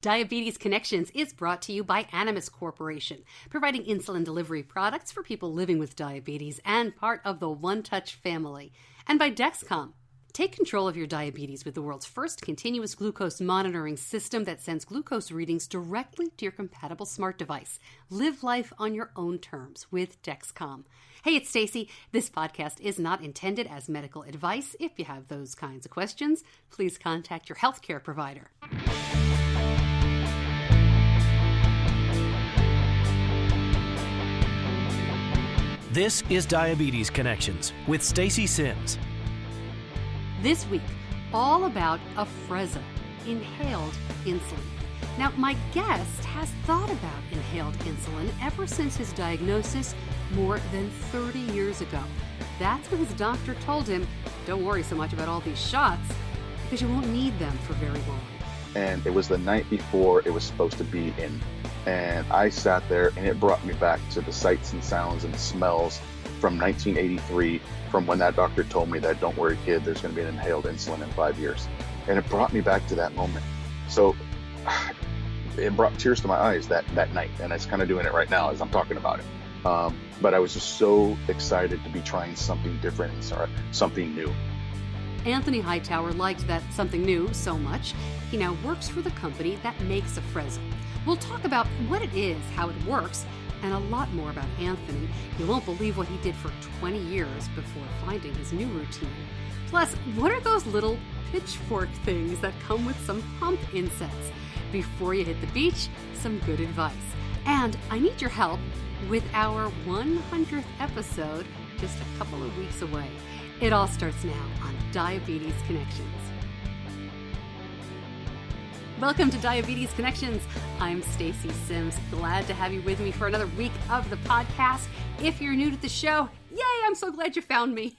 Diabetes Connections is brought to you by Animas Corporation, providing insulin delivery products for people living with diabetes and part of the One Touch family. And by Dexcom. Take control of your diabetes with the world's first continuous glucose monitoring system that sends glucose readings directly to your compatible smart device. Live life on your own terms with Dexcom. Hey, it's Stacey. This podcast is not intended as medical advice. If you have those kinds of questions, please contact your healthcare provider. This is Diabetes Connections with Stacey Sims. This week, all about Afrezza, inhaled insulin. Now, my guest has thought about inhaled insulin ever since his diagnosis more than 30 years ago. That's when his doctor told him, don't worry so much about all these shots because you won't need them for very long. And it was the night before it was supposed to be in. And I sat there and it brought me back to the sights and sounds and smells from 1983, from when that doctor told me that, don't worry kid, there's going to be an inhaled insulin in 5 years. And it brought me back to that moment. So it brought tears to my eyes that night. And it's kind of doing it right now as I'm talking about it. But I was just so excited to be trying something different, something new. Anthony Hightower liked that something new so much, he now works for the company that makes Afrezza. We'll talk about what it is, how it works, and a lot more about Anthony. You won't believe what he did for 20 years before finding his new routine. Plus, what are those little pitchfork things that come with some pump insets? Before you hit the beach, some good advice. And I need your help with our 100th episode just a couple of weeks away. It all starts now on Diabetes Connections. Welcome to Diabetes Connections. I'm Stacey Sims. Glad to have you with me for another week of the podcast. If you're new to the show, yay, I'm so glad you found me.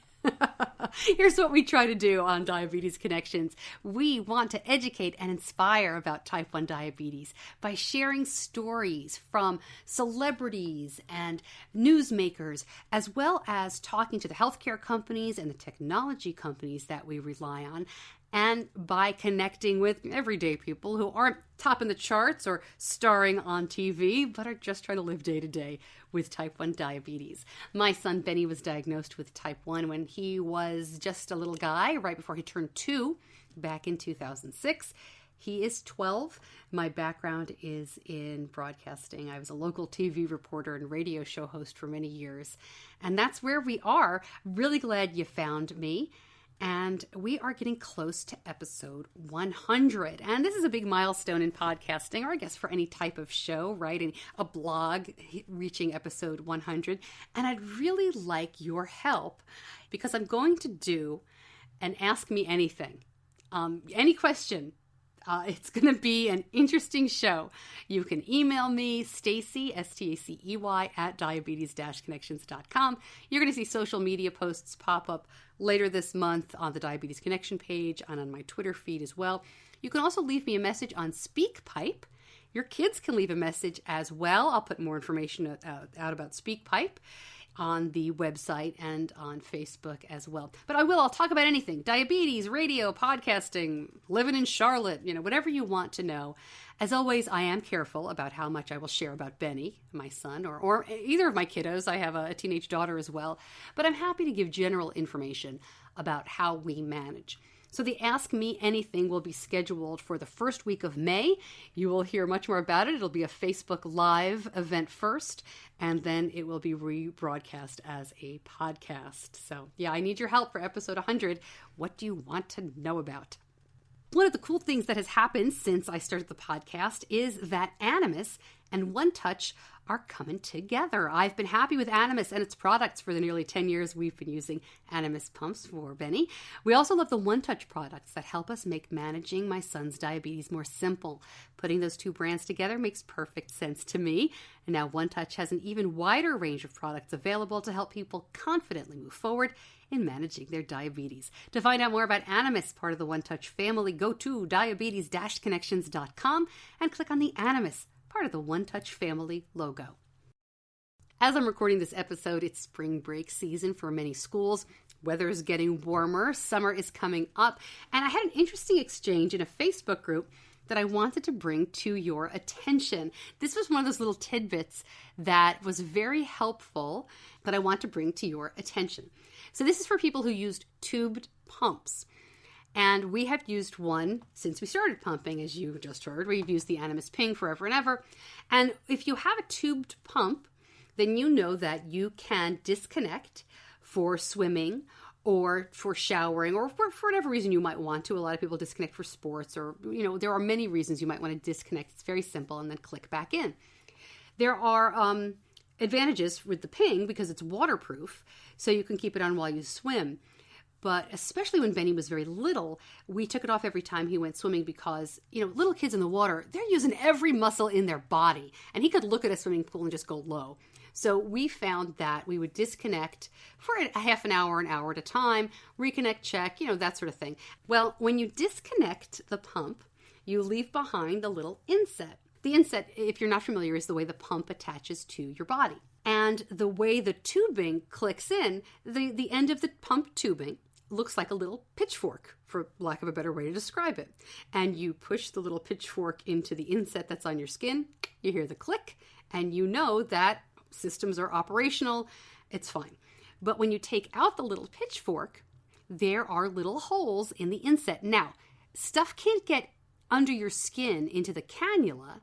Here's what we try to do on Diabetes Connections. We want to educate and inspire about type 1 diabetes by sharing stories from celebrities and newsmakers, as well as talking to the healthcare companies and the technology companies that we rely on, and by connecting with everyday people who aren't topping the charts or starring on TV, but are just trying to live day to day with type 1 diabetes. My son Benny was diagnosed with type 1 when he was just a little guy, right before he turned 2, back in 2006. He is 12. My background is in broadcasting. I was a local TV reporter and radio show host for many years. And that's where we are. Really glad you found me. And we are getting close to episode 100. And this is a big milestone in podcasting, or I guess for any type of show, right? And a blog reaching episode 100. And I'd really like your help because I'm going to do an Ask Me Anything. Any question. It's going to be an interesting show. You can email me, Stacey, Stacey, at diabetes-connections.com. You're going to see social media posts pop up later this month on the Diabetes Connection page and on my Twitter feed as well. You can also leave me a message on SpeakPipe. Your kids can leave a message as well. I'll put more information out about SpeakPipe on the website and on Facebook as well. But I'll talk about anything. Diabetes, radio, podcasting, living in Charlotte, whatever you want to know. As always, I am careful about how much I will share about Benny, my son, or either of my kiddos. I have a teenage daughter as well. But I'm happy to give general information about how we manage. So the Ask Me Anything will be scheduled for the first week of May. You will hear much more about it. It'll be a Facebook Live event first, and then it will be rebroadcast as a podcast. So yeah, I need your help for episode 100. What do you want to know about? One of the cool things that has happened since I started the podcast is that Animas and One Touch are coming together. I've been happy with Animas and its products for the nearly 10 years we've been using Animas pumps for Benny. We also love the One Touch products that help us make managing my son's diabetes more simple. Putting those two brands together makes perfect sense to me. And now One Touch has an even wider range of products available to help people confidently move forward in managing their diabetes. To find out more about Animas, part of the One Touch family, go to diabetes-connections.com and click on the Animas, part of the One Touch family logo. As I'm recording this episode, it's spring break season for many schools. Weather is getting warmer, summer is coming up, and I had an interesting exchange in a Facebook group that I wanted to bring to your attention. This was one of those little tidbits that was very helpful that I want to bring to your attention. So this is for people who used tubed pumps. And we have used one since we started pumping, as you just heard. We've used the Animas Ping forever and ever. And if you have a tubed pump, then you know that you can disconnect for swimming or for showering, or for whatever reason you might want to. A lot of people disconnect for sports, or, there are many reasons you might want to disconnect. It's very simple, and then click back in. There are advantages with the Ping because it's waterproof, so you can keep it on while you swim. But especially when Benny was very little, we took it off every time he went swimming because, little kids in the water, they're using every muscle in their body. And he could look at a swimming pool and just go low. So we found that we would disconnect for a half an hour at a time, reconnect, check, that sort of thing. Well, when you disconnect the pump, you leave behind the little inset. The inset, if you're not familiar, is the way the pump attaches to your body. And the way the tubing clicks in, the end of the pump tubing looks like a little pitchfork, for lack of a better way to describe it. And you push the little pitchfork into the inset that's on your skin, you hear the click, and you know that systems are operational, it's fine. But when you take out the little pitchfork, there are little holes in the inset. Now, stuff can't get under your skin into the cannula.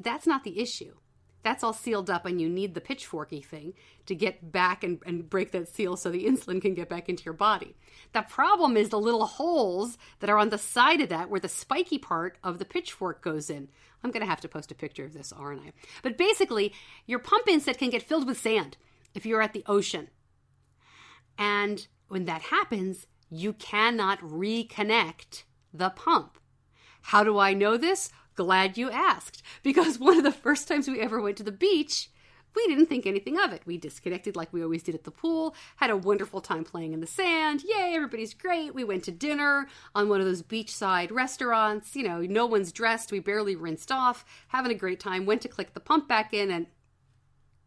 That's not the issue. That's all sealed up, and you need the pitchforky thing to get back and break that seal so the insulin can get back into your body. The problem is the little holes that are on the side of that where the spiky part of the pitchfork goes in. I'm going to have to post a picture of this, aren't I? But basically, your pump inset can get filled with sand if you're at the ocean. And when that happens, you cannot reconnect the pump. How do I know this? Glad you asked, because one of the first times we ever went to the beach, we didn't think anything of it. We disconnected like we always did at the pool, had a wonderful time playing in the sand. Yay, everybody's great. We went to dinner on one of those beachside restaurants. No one's dressed. We barely rinsed off, having a great time. Went to click the pump back in, and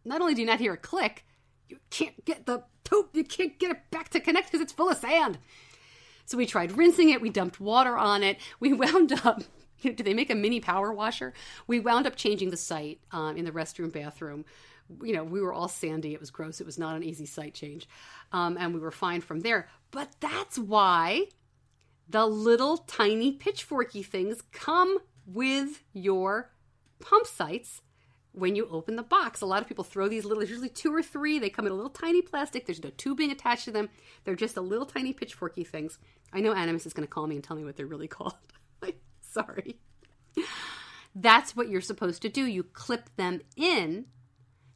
not only do you not hear a click, you can't get the poop, you can't get it back to connect because it's full of sand. So we tried rinsing it. We dumped water on it. We wound up... Do they make a mini power washer? We wound up changing the site in the restroom bathroom. We were all sandy. It was gross. It was not an easy site change. And we were fine from there. But that's why the little tiny pitchforky things come with your pump sites when you open the box. A lot of people throw these little, usually 2 or 3. They come in a little tiny plastic. There's no tubing attached to them. They're just a little tiny pitchforky things. I know Animas is going to call me and tell me what they're really called. Sorry. That's what you're supposed to do. You clip them in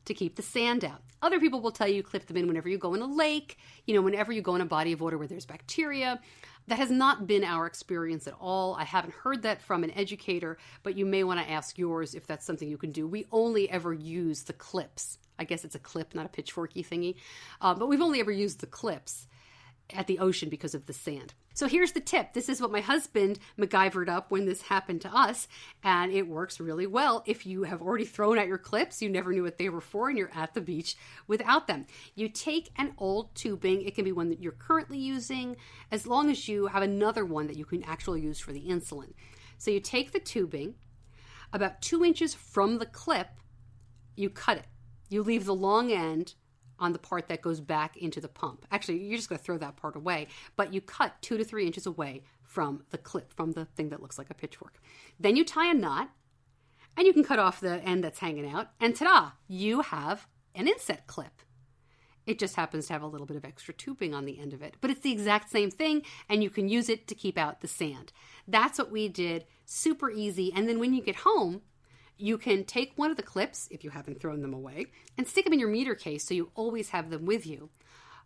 to keep the sand out. Other people will tell you clip them in whenever you go in a lake, whenever you go in a body of water where there's bacteria. That has not been our experience at all. I haven't heard that from an educator, but you may want to ask yours if that's something you can do. We only ever use the clips. I guess it's a clip, not a pitchforky thingy. But we've only ever used the clips at the ocean because of the sand. So here's the tip. This is what my husband McGyver'd up when this happened to us, and it works really well. If you have already thrown out your clips, you never knew what they were for, and you're at the beach without them. You take an old tubing. It can be one that you're currently using, as long as you have another one that you can actually use for the insulin. So you take the tubing, about 2 inches from the clip, you cut it. You leave the long end on the part that goes back into the pump. Actually, you're just going to throw that part away, but you cut 2 to 3 inches away from the clip, from the thing that looks like a pitchfork. Then you tie a knot, and you can cut off the end that's hanging out, and ta-da, you have an inset clip. It just happens to have a little bit of extra tubing on the end of it, but it's the exact same thing, and you can use it to keep out the sand. That's what we did, super easy, and then when you get home, you can take one of the clips, if you haven't thrown them away, and stick them in your meter case so you always have them with you.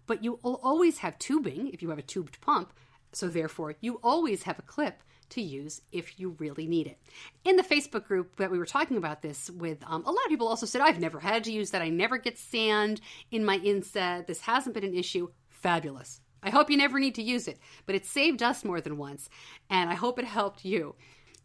But you will always have tubing if you have a tubed pump, so therefore you always have a clip to use if you really need it. In the Facebook group that we were talking about this with, a lot of people also said, I've never had to use that. I never get sand in my inset. This hasn't been an issue. Fabulous. I hope you never need to use it, but it saved us more than once, and I hope it helped you.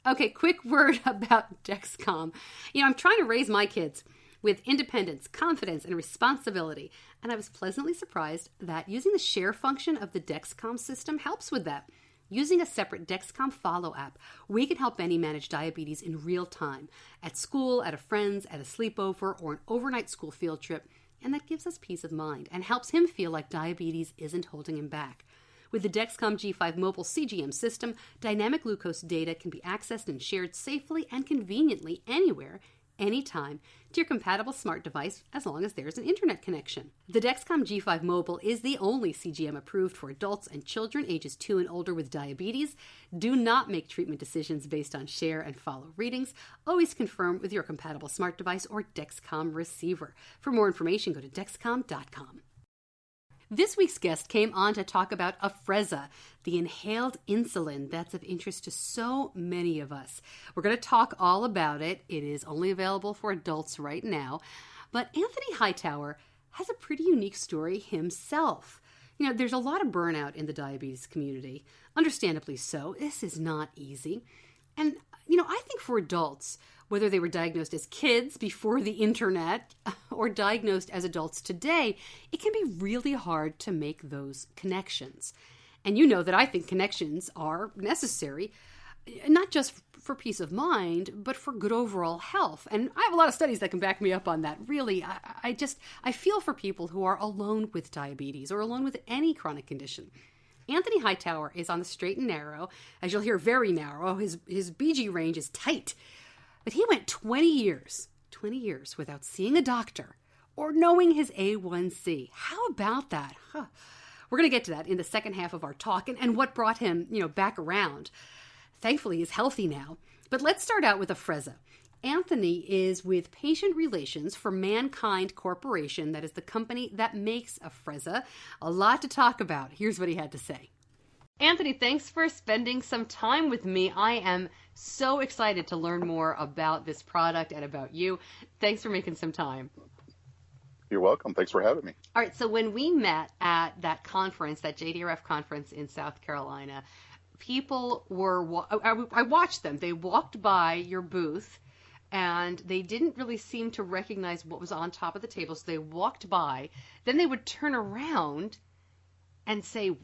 Okay, quick word about Dexcom. I'm trying to raise my kids with independence, confidence, and responsibility. And I was pleasantly surprised that using the share function of the Dexcom system helps with that. Using a separate Dexcom Follow app, we can help Benny manage diabetes in real time, at school, at a friend's, at a sleepover, or an overnight school field trip, and that gives us peace of mind and helps him feel like diabetes isn't holding him back. With the Dexcom G5 mobile CGM system, dynamic glucose data can be accessed and shared safely and conveniently anywhere, anytime, to your compatible smart device as long as there's an internet connection. The Dexcom G5 Mobile is the only CGM approved for adults and children ages 2 and older with diabetes. Do not make treatment decisions based on share and follow readings. Always confirm with your compatible smart device or Dexcom receiver. For more information, go to Dexcom.com. This week's guest came on to talk about Afrezza, the inhaled insulin that's of interest to so many of us. We're going to talk all about it. It is only available for adults right now. But Anthony Hightower has a pretty unique story himself. You know, there's a lot of burnout in the diabetes community. Understandably so. This is not easy. And, you know, I think for adults, whether they were diagnosed as kids before the internet or diagnosed as adults today, it can be really hard to make those connections. And you know that I think connections are necessary, not just for peace of mind, but for good overall health. And I have a lot of studies that can back me up on that. Really, I feel for people who are alone with diabetes or alone with any chronic condition. Anthony Hightower is on the straight and narrow, as you'll hear, very narrow. His BG range is tight. But he went 20 years without seeing a doctor or knowing his A1C. How about that? We're going to get to that in the second half of our talk and what brought him, back around. Thankfully, he's healthy now. But let's start out with Afrezza. Anthony is with Patient Relations for Mannkind Corporation. That is the company that makes Afrezza. A lot to talk about. Here's what he had to say. Anthony, thanks for spending some time with me. I am so excited to learn more about this product and about you. Thanks for making some time. You're welcome. Thanks for having me. All right. So when we met at that conference, that JDRF conference in South Carolina, people were, I watched them. They walked by your booth and they didn't really seem to recognize what was on top of the table. So they walked by, then they would turn around and say,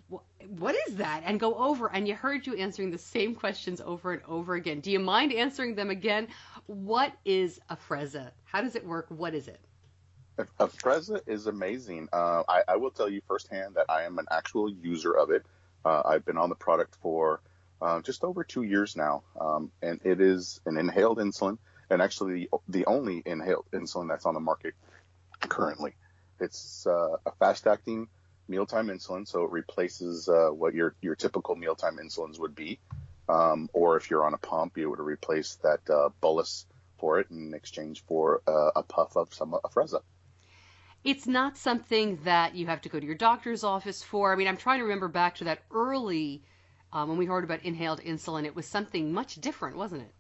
what is that? And go over, and you heard you answering the same questions over and over again. Do you mind answering them again? What is Afrezza? How does it work? What is it? Afrezza is amazing. I will tell you firsthand that I am an actual user of it. I've been on the product for just over 2 years now, and it is an inhaled insulin, and actually the only inhaled insulin that's on the market currently. It's a fast-acting mealtime insulin, so it replaces what your typical mealtime insulins would be, or if you're on a pump, you would replace that bolus for it in exchange for a puff of some Afrezza. It's not something that you have to go to your doctor's office for. I mean, I'm trying to remember back to that early, when we heard about inhaled insulin, it was something much different, wasn't it?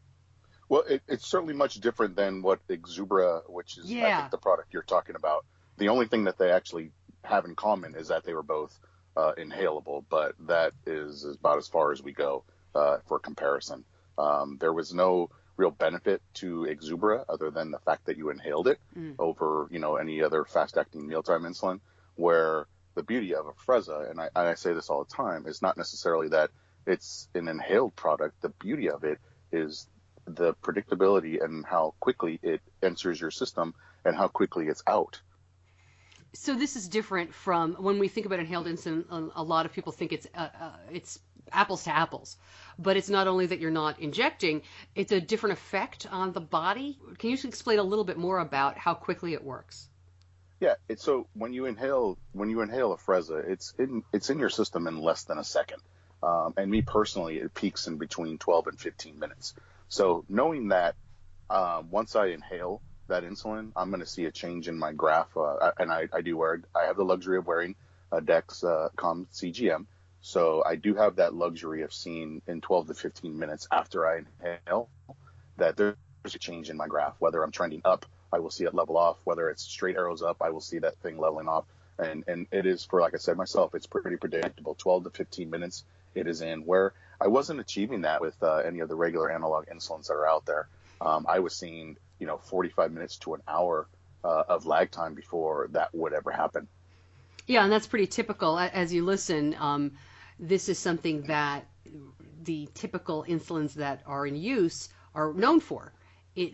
Well, it's certainly much different than what Exubera, which is I think the product you're talking about. The only thing that they actually have in common is that they were both inhalable, but that is about as far as we go for comparison. There was no real benefit to Exubera other than the fact that you inhaled it over, any other fast-acting mealtime insulin, where the beauty of Afrezza, and I say this all the time, is not necessarily that it's an inhaled product. The beauty of it is the predictability and how quickly it enters your system and how quickly it's out. So this is different from when we think about inhaled insulin. A lot of people think it's apples to apples, but it's not only that you're not injecting; it's a different effect on the body. Can you explain a little bit more about how quickly it works? Yeah, so when you inhale Afrezza, it's in your system in less than a second, and me personally, it peaks in between 12 and 15 minutes. So knowing that, once I inhale that insulin, I'm going to see a change in my graph. And I have the luxury of wearing a Dexcom CGM. So I do have that luxury of seeing in 12 to 15 minutes after I inhale that there's a change in my graph. Whether I'm trending up, I will see it level off. Whether it's straight arrows up, I will see that thing leveling off. And it is, for, like I said myself, it's pretty predictable. 12 to 15 minutes it is in, where I wasn't achieving that with any of the regular analog insulins that are out there. I was seeing 45 minutes to an hour of lag time before that would ever happen. Yeah, and that's pretty typical. As you listen, this is something that the typical insulins that are in use are known for.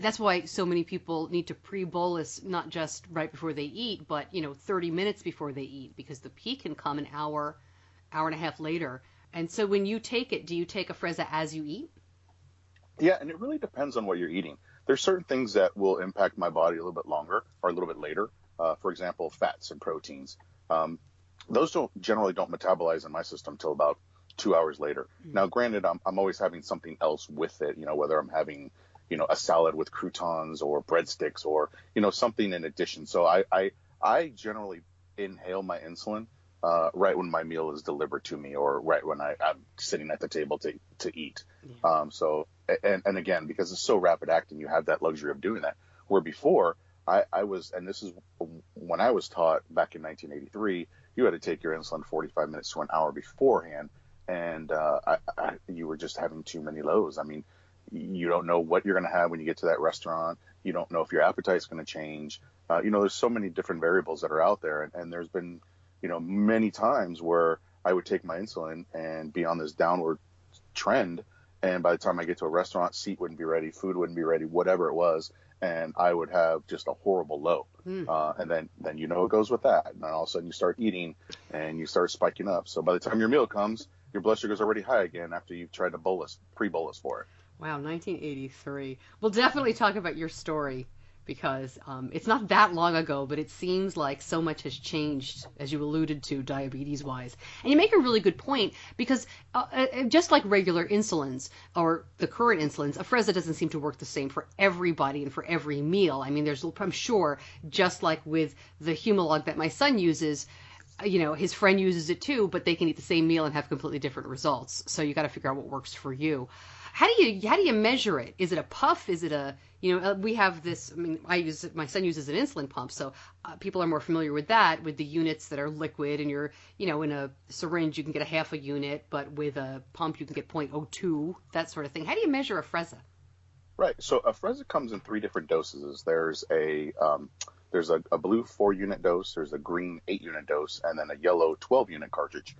That's why so many people need to pre-bolus, not just right before they eat, but 30 minutes before they eat, because the peak can come an hour and a half later. And so when you take it, do you take Afrezza as you eat? Yeah, and it really depends on what you're eating. There's certain things that will impact my body a little bit longer or a little bit later. For example, fats and proteins. Those generally don't metabolize in my system till about 2 hours later. Now, granted, I'm always having something else with it, whether I'm having, a salad with croutons or breadsticks or, something in addition. So I generally inhale my insulin right when my meal is delivered to me or right when I'm sitting at the table to eat. Yeah. And again, because it's so rapid acting, you have that luxury of doing that. Where before I was, and this is when I was taught back in 1983, you had to take your insulin 45 minutes to an hour beforehand. And you were just having too many lows. I mean, you don't know what you're going to have when you get to that restaurant. You don't know if your appetite's going to change. There's so many different variables that are out there. And there's been, many times where I would take my insulin and be on this downward trend. And by the time I get to a restaurant, seat wouldn't be ready, food wouldn't be ready, whatever it was. And I would have just a horrible low. And then it goes with that. And then all of a sudden you start eating and you start spiking up. So by the time your meal comes, your blood sugar is already high again after you've tried to pre-bolus for it. Wow, 1983. We'll definitely talk about your story because it's not that long ago, but it seems like so much has changed, as you alluded to, diabetes-wise. And you make a really good point because just like regular insulins or the current insulins, Afrezza doesn't seem to work the same for everybody and for every meal. I mean, I'm sure, just like with the Humalog that my son uses, his friend uses it too, but they can eat the same meal and have completely different results. So you got to figure out what works for you. How do you measure it? Is it a puff? Is it we have this, my son uses an insulin pump, so people are more familiar with that, with the units that are liquid, and you're, in a syringe you can get a half a unit, but with a pump you can get 0.02, that sort of thing. How do you measure Afrezza? Right. So Afrezza comes in 3 different doses. There's a blue 4-unit dose, there's a green 8-unit dose, and then a yellow 12-unit cartridge.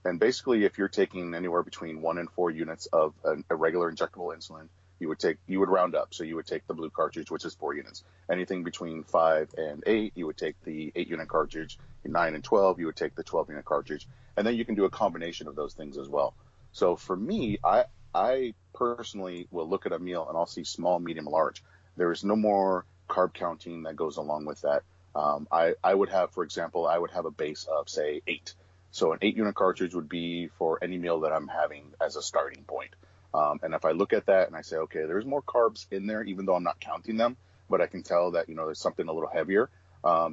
And basically, if you're taking anywhere between 1 and 4 units of a regular injectable insulin, you would round up. So you would take the blue cartridge, which is 4 units. Anything between 5 and 8, you would take the 8-unit cartridge. 9 and 12, you would take the 12-unit cartridge. And then you can do a combination of those things as well. So for me, I personally will look at a meal and I'll see small, medium, large. There is no more carb counting that goes along with that. I would have, for example, a base of, say, 8. So an 8-unit cartridge would be for any meal that I'm having as a starting point. And if I look at that and I say, okay, there's more carbs in there, even though I'm not counting them, but I can tell that, there's something a little heavier,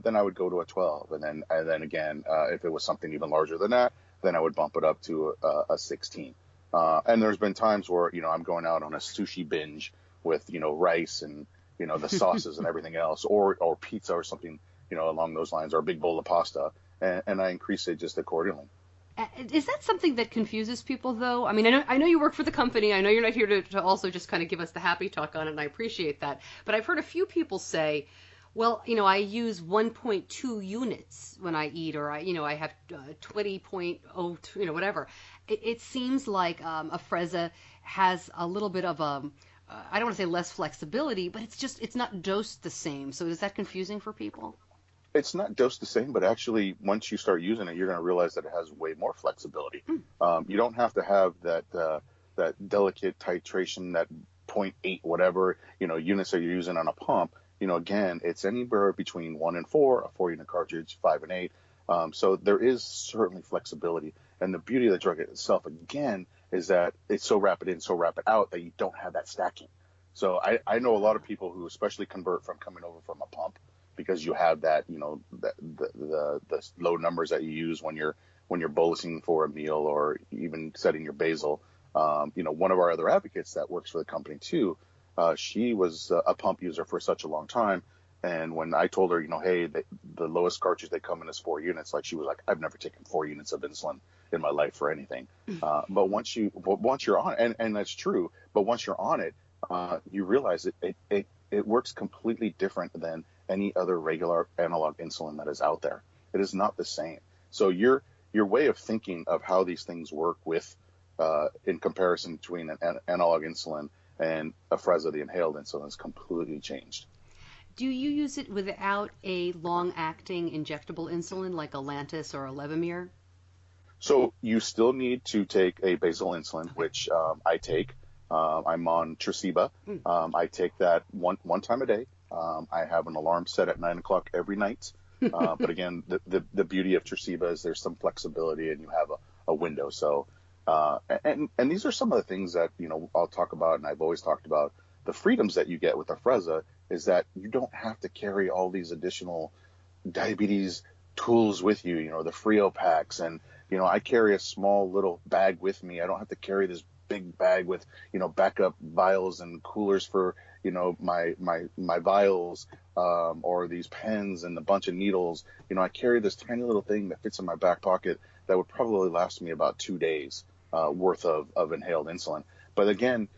then I would go to a 12. And then again, if it was something even larger than that, then I would bump it up to a 16. And there's been times where, I'm going out on a sushi binge with, rice and, the sauces and everything else, or pizza or something, along those lines, or a big bowl of pasta. And I increase it just accordingly. Is that something that confuses people, though? I mean, I know you work for the company. I know you're not here to also just kind of give us the happy talk on it, and I appreciate that. But I've heard a few people say, well, I use 1.2 units when I eat, or I have 20.02, whatever. It seems like Afrezza has a little bit of I don't want to say less flexibility, but it's not dosed the same. So is that confusing for people? It's not dosed the same, but actually, once you start using it, you're going to realize that it has way more flexibility. You don't have to have that delicate titration, that 0.8 whatever units that you're using on a pump. Again, it's anywhere between 1 and 4, a 4-unit cartridge, 5 and 8. So there is certainly flexibility, and the beauty of the drug itself, again, is that it's so rapid in, so rapid out that you don't have that stacking. So I know a lot of people who especially convert from coming over from a pump, because you have that, the low numbers that you use when you're bolusing for a meal or even setting your basal. One of our other advocates that works for the company too, she was a pump user for such a long time. And when I told her, hey, the lowest cartridge they come in is 4 units, she was like, I've never taken 4 units of insulin in my life for anything. But once you're on it, and that's true, but once you're on it, you realize it works completely different than any other regular analog insulin that is out there. It is not the same. So you're your way of thinking of how these things work with, in comparison between an analog insulin and Afrezza, the inhaled insulin, has completely changed. Do you use it without a long-acting injectable insulin like a Lantus or a Levemir? So you still need to take a basal insulin, which I take. I'm on Tresiba. I take that one time a day. I have an alarm set at 9 o'clock every night. But again, the beauty of Tresiba is there's some flexibility and you have a window. So, and these are some of the things that, I'll talk about, and I've always talked about. The freedoms that you get with Afrezza is that you don't have to carry all these additional diabetes tools with you, the Frio packs. And, I carry a small little bag with me. I don't have to carry this big bag with, backup vials and coolers for, my vials, or these pens and a bunch of needles. I carry this tiny little thing that fits in my back pocket that would probably last me about 2 days worth of inhaled insulin. But again,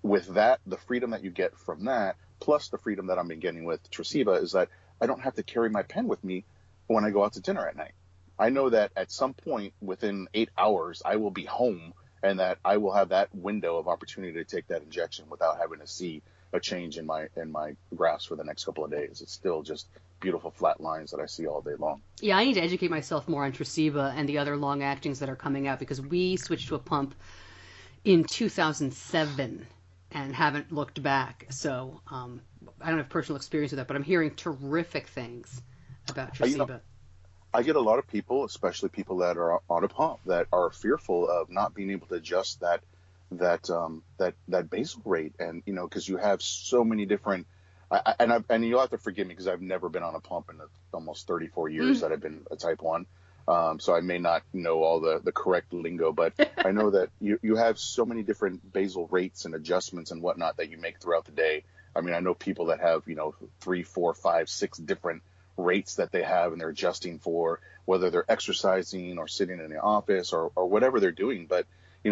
with that, the freedom that you get from that, plus the freedom that I've been getting with Tresiba, is that I don't have to carry my pen with me when I go out to dinner at night. I know that at some point within 8 hours, I will be home and that I will have that window of opportunity to take that injection without having to see a change in my graphs for the next couple of days. It's still just beautiful flat lines that I see all day long. Yeah, I need to educate myself more on Tresiba and the other long actings that are coming out, because we switched to a pump in 2007 and haven't looked back. So I don't have personal experience with that, but I'm hearing terrific things about Tresiba. I get a lot of people, especially people that are on a pump, that are fearful of not being able to adjust that basal rate, and because you have so many different. And you'll have to forgive me because I've never been on a pump in almost 34 years that I've been a type 1. So I may not know all the correct lingo, but I know that you have so many different basal rates and adjustments and whatnot that you make throughout the day. I mean, I know people that have, 3, 4, 5, 6 different rates that they have, and they're adjusting for whether they're exercising or sitting in the office or whatever they're doing. But,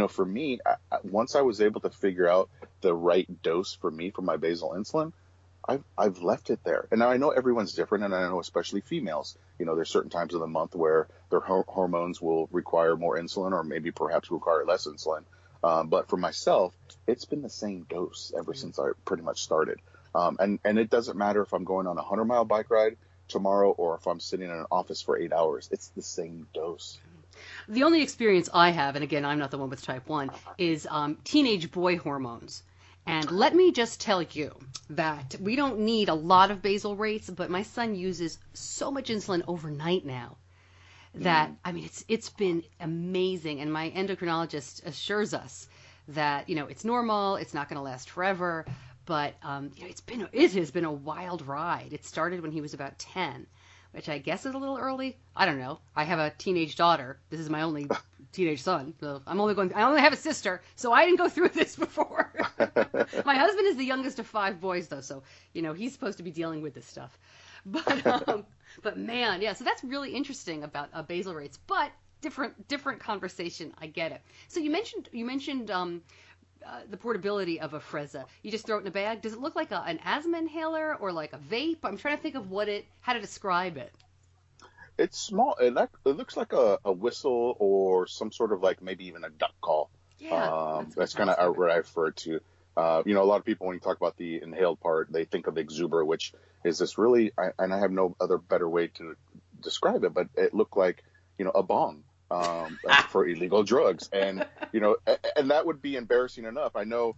for me, once I was able to figure out the right dose for me for my basal insulin, I've left it there. And now I know everyone's different, and I know especially females, there's certain times of the month where their hormones will require more insulin or maybe perhaps require less insulin. But for myself, it's been the same dose ever since I pretty much started. And it doesn't matter if I'm going on a 100-mile bike ride tomorrow or if I'm sitting in an office for 8 hours, it's the same dose. The only experience I have, and again, I'm not the one with type 1, is teenage boy hormones. And let me just tell you that we don't need a lot of basal rates, but my son uses so much insulin overnight now that, I mean, it's been amazing. And my endocrinologist assures us that, it's normal, it's not going to last forever, but it has been a wild ride. It started when he was about 10, which I guess is a little early. I don't know. I have a teenage daughter. This is my only teenage son. So I only have a sister, so I didn't go through this before. My husband is the youngest of 5 boys, though, so he's supposed to be dealing with this stuff. But man, yeah. So that's really interesting about basal rates, but different conversation. I get it. So you mentioned the portability of Afrezza. You just throw it in a bag. Does it look like an asthma inhaler or like a vape? I'm trying to think of how to describe it. It's small. It looks like a whistle or some sort of like maybe even a duck call. Yeah, that's kind of what I refer to. A lot of people, when you talk about the inhaled part, they think of Exuber, which is this really, and I have no other better way to describe it, but it looked like, a bong for illegal drugs. And, and that would be embarrassing enough. I know,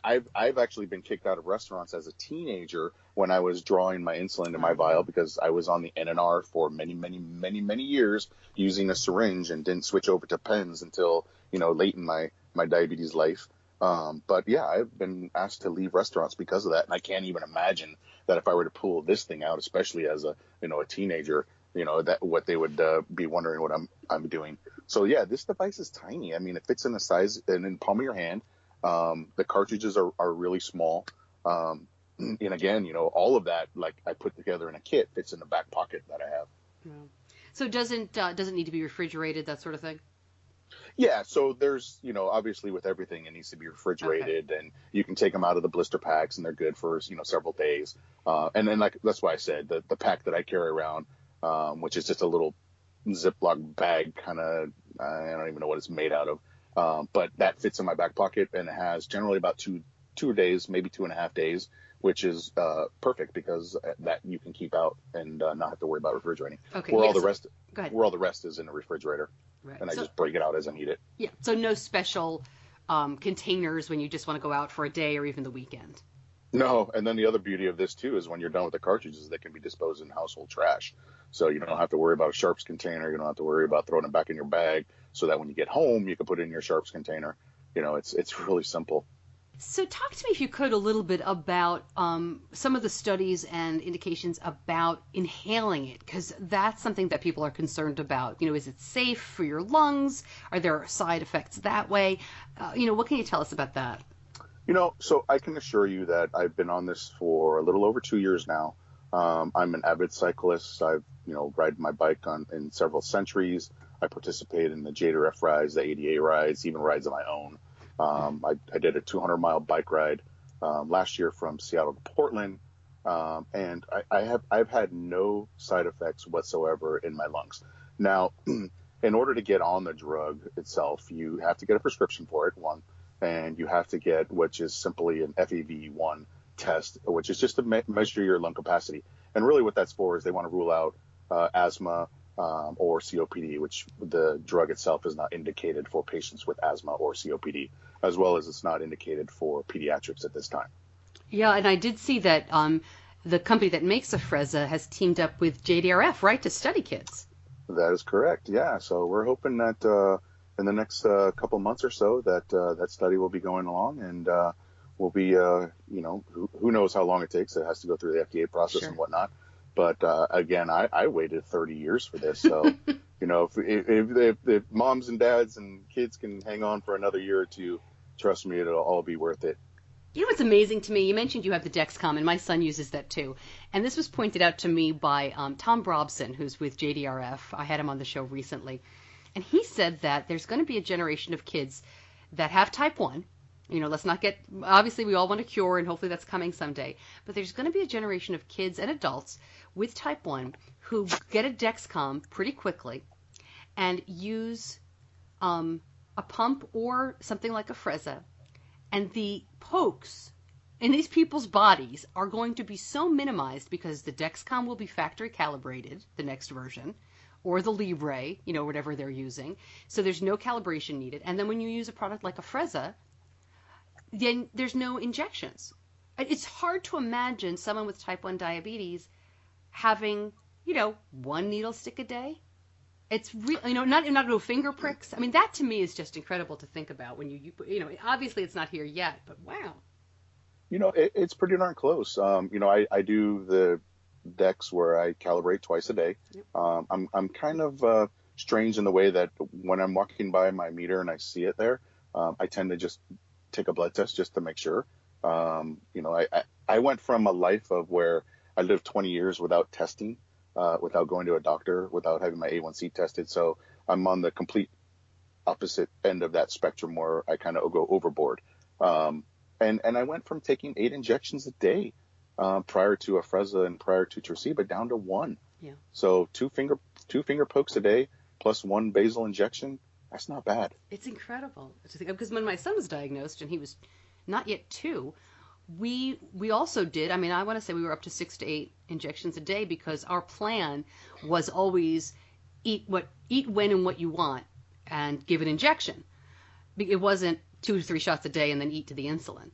I've actually been kicked out of restaurants as a teenager when I was drawing my insulin to my vial because I was on the NNR for many, many, many, many years using a syringe and didn't switch over to pens until, late in my diabetes life. But yeah, I've been asked to leave restaurants because of that. And I can't even imagine that if I were to pull this thing out, especially as a teenager, that what they would be wondering what I'm doing. So yeah, this device is tiny. I mean, it fits in the size and in palm of your hand. The cartridges are really small. And again, all of that, like I put together in a kit, fits in the back pocket that I have. Yeah. So doesn't need to be refrigerated, that sort of thing? Yeah, so there's, obviously with everything, it needs to be refrigerated, and you can take them out of the blister packs, and they're good for, several days. And then, that's why I said the pack that I carry around, which is just a little Ziploc bag kind of, I don't even know what it's made out of. But that fits in my back pocket, and it has generally about two days, maybe 2.5 days, which is perfect because that you can keep out and not have to worry about refrigerating. Okay. Where Yeah, all the so, rest, go ahead. where all the rest is in the refrigerator, Right. and I So, just break it out as I need it. yeah. So no special containers when you just want to go out for a day or even the weekend. No, and then the other beauty of this too is when you're done with the cartridges, they can be disposed in household trash. So you don't have to worry about a sharps container. You don't have to worry about throwing it back in your bag. So that when you get home, you can put it in your sharps container. It's really simple. So talk to me, if you could, a little bit about some of the studies and indications about inhaling it, because that's something that people are concerned about. Is it safe for your lungs? Are there side effects that way? What can you tell us about that? So I can assure you that I've been on this for a little over 2 years now. I'm an avid cyclist. I've, ride my bike in several centuries. I participate in the JDRF rides, the ADA rides, even rides of my own. I did a 200-mile bike ride last year from Seattle to Portland, and I've had no side effects whatsoever in my lungs. Now, in order to get on the drug itself, you have to get a prescription for it, one, and you have to get, which is simply an FEV1 test, which is just to measure your lung capacity. And really what that's for is they want to rule out asthma or COPD, which the drug itself is not indicated for patients with asthma or COPD, as well as it's not indicated for pediatrics at this time. Yeah, and I did see that the company that makes Afrezza has teamed up with JDRF, right, to study kids. That is correct. Yeah. So we're hoping that in the next couple months or so that that study will be going along, and we'll be, who knows how long it takes. It has to go through the FDA process Sure. and whatnot. But again, I waited 30 years for this. So, if moms and dads and kids can hang on for another year or two, trust me, it'll all be worth it. What's amazing to me, you mentioned you have the Dexcom, and my son uses that too. And this was pointed out to me by Tom Brobson, who's with JDRF. I had him on the show recently. And he said that there's going to be a generation of kids that have type 1. Let's not get, obviously we all want a cure, and hopefully that's coming someday. But there's going to be a generation of kids and adults with type 1 who get a Dexcom pretty quickly and use a pump or something like Afrezza. And the pokes in these people's bodies are going to be so minimized because the Dexcom will be factory calibrated, the next version, or the Libre, whatever they're using. So there's no calibration needed. And then when you use a product like Afrezza, then there's no injections. It's hard to imagine someone with type 1 diabetes having, one needle stick a day. It's really, not no finger pricks. I mean, that to me is just incredible to think about when you obviously it's not here yet, but wow. It's pretty darn close. I do the Dex where I calibrate twice a day. Yep. I'm kind of strange in the way that when I'm walking by my meter and I see it there, I tend to just take a blood test just to make sure. I went from a life of where I lived 20 years without testing, without going to a doctor, without having my A1C tested. So I'm on the complete opposite end of that spectrum where I kind of go overboard. And I went from taking 8 injections a day prior to Afrezza and prior to Tresiba down to 1. Yeah. So two finger pokes a day plus 1 basal injection. That's not bad. It's incredible to think of, because when my son was diagnosed and he was not yet 2, we also did, I want to say we were up to 6 to 8 injections a day because our plan was always eat when and what you want and give an injection. It wasn't 2 to 3 shots a day and then eat to the insulin.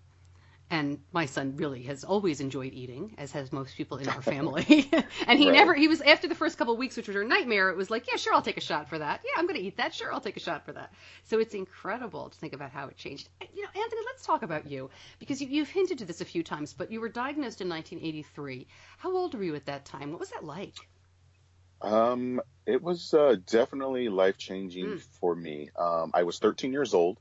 And my son really has always enjoyed eating, as has most people in our family. And he was, after the first couple of weeks, which was a nightmare, it was like, yeah, sure, I'll take a shot for that. Yeah, I'm going to eat that. Sure, I'll take a shot for that. So it's incredible to think about how it changed. Anthony, let's talk about you, because you've hinted to this a few times, but you were diagnosed in 1983. How old were you at that time? What was that like? It was definitely life-changing for me. I was 13 years old.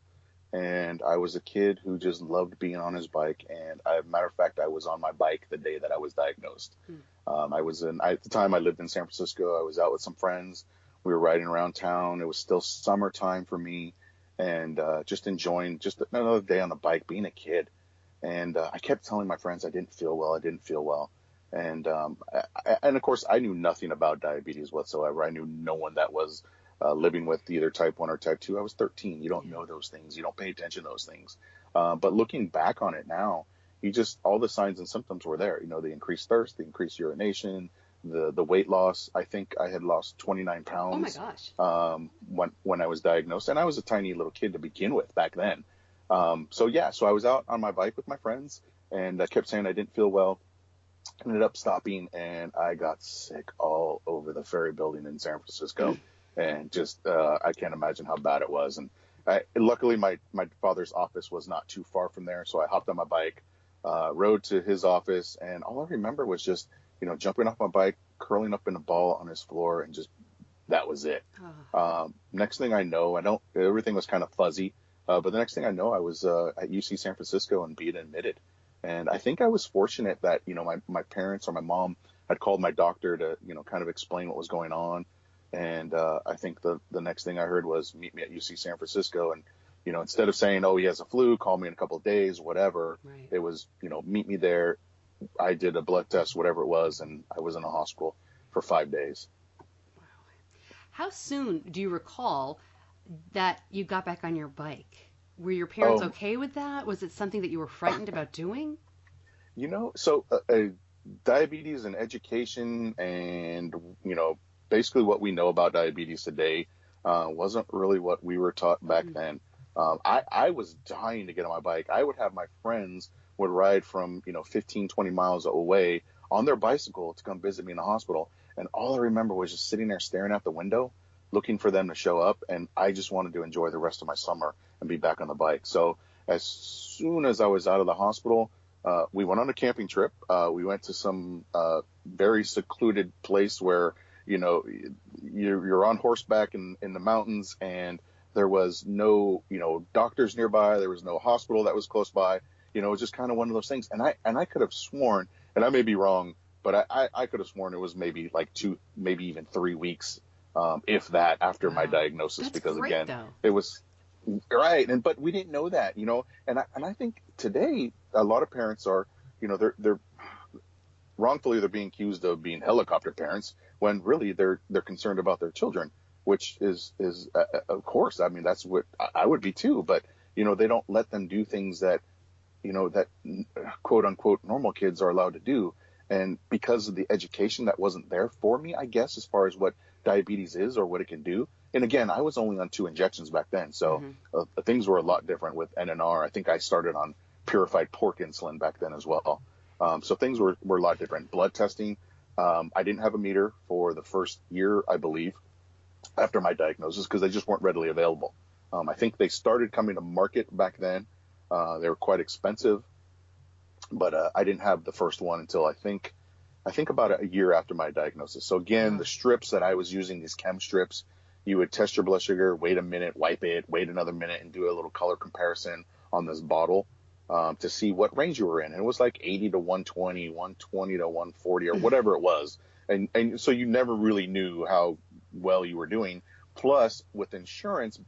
And I was a kid who just loved being on his bike. And matter of fact, I was on my bike the day that I was diagnosed. At the time I lived in San Francisco. I was out with some friends. We were riding around town. It was still summertime for me, and just enjoying just another day on the bike, being a kid. And I kept telling my friends I didn't feel well. And of course, I knew nothing about diabetes whatsoever. I knew no one that was living with either type 1 or type 2. I was 13. You don't know those things. You don't pay attention to those things. But looking back on it now, all the signs and symptoms were there. The increased thirst, the increased urination, the weight loss. I think I had lost 29 pounds. Oh my gosh. When I was diagnosed, and I was a tiny little kid to begin with back then. So I was out on my bike with my friends, and I kept saying I didn't feel well. Ended up stopping, and I got sick all over the Ferry Building in San Francisco, and just I can't imagine how bad it was. And luckily, my father's office was not too far from there, so I hopped on my bike, rode to his office, and all I remember was just jumping off my bike, curling up in a ball on his floor, and just that was it. Next thing I know, everything was kind of fuzzy, but the next thing I know, I was at UC San Francisco and being admitted. And I think I was fortunate that, my parents or my mom had called my doctor to, kind of explain what was going on. And I think the next thing I heard was meet me at UC San Francisco. And, instead of saying, oh, he has a flu, call me in a couple of days, whatever, right. It was, meet me there. I did a blood test, whatever it was, and I was in a hospital for 5 days. Wow. How soon do you recall that you got back on your bike? Were your parents okay with that? Was it something that you were frightened about doing? So diabetes and education and, basically what we know about diabetes today wasn't really what we were taught back then. I was dying to get on my bike. I would have my friends would ride from, 15, 20 miles away on their bicycle to come visit me in the hospital. And all I remember was just sitting there staring out the window, looking for them to show up. And I just wanted to enjoy the rest of my summer and be back on the bike. So as soon as I was out of the hospital, we went on a camping trip. We went to some very secluded place where, you're on horseback in the mountains, and there was no, doctors nearby. There was no hospital that was close by. It was just kind of one of those things. And I could have sworn, and I may be wrong, but I could have sworn it was maybe like 2, maybe even 3 weeks, if that, after my diagnosis. That's because great, again, though. It was right. But we didn't know that, and I think today a lot of parents are, they're wrongfully, they're being accused of being helicopter parents when really they're concerned about their children, which is of course, I mean, that's what I would be too. But, they don't let them do things that, that quote unquote normal kids are allowed to do. And because of the education that wasn't there for me, I guess, as far as what diabetes is or what it can do. And again, I was only on 2 injections back then. So things were a lot different with NNR. I think I started on purified pork insulin back then as well. So things were a lot different. Blood testing. I didn't have a meter for the first year, I believe, after my diagnosis, because they just weren't readily available. I think they started coming to market back then. They were quite expensive, but I didn't have the first one until I think about a year after my diagnosis. So again, the strips that I was using, these chem strips, you would test your blood sugar, wait a minute, wipe it, wait another minute, and do a little color comparison on this bottle to see what range you were in. And it was like 80 to 120, 120 to 140, or whatever it was. And so you never really knew how well you were doing. Plus, with insurance,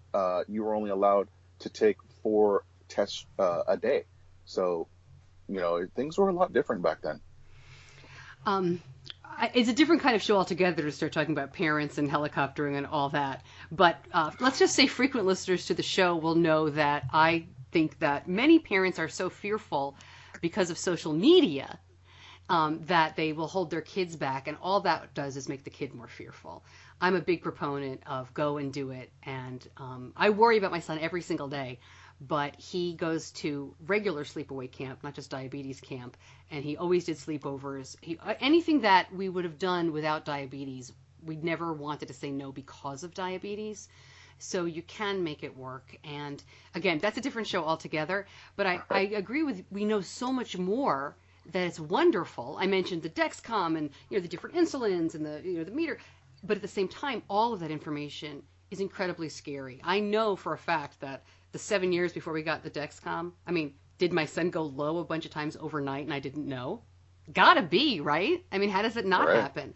you were only allowed to take 4 tests a day. So, things were a lot different back then. It's a different kind of show altogether to start talking about parents and helicoptering and all that. But let's just say frequent listeners to the show will know that I think that many parents are so fearful because of social media that they will hold their kids back. And all that does is make the kid more fearful. I'm a big proponent of go and do it. And I worry about my son every single day. But he goes to regular sleepaway camp, not just diabetes camp, and he always did sleepovers. Anything that we would have done without diabetes, we never wanted to say no because of diabetes. So you can make it work. And again, that's a different show altogether. But I agree with, we know so much more that it's wonderful. I mentioned the Dexcom and the different insulins and the meter. But at the same time, all of that information is incredibly scary. I know for a fact that the 7 years before we got the Dexcom, I mean, did my son go low a bunch of times overnight and I didn't know? Gotta be, right? I mean, how does it not happen?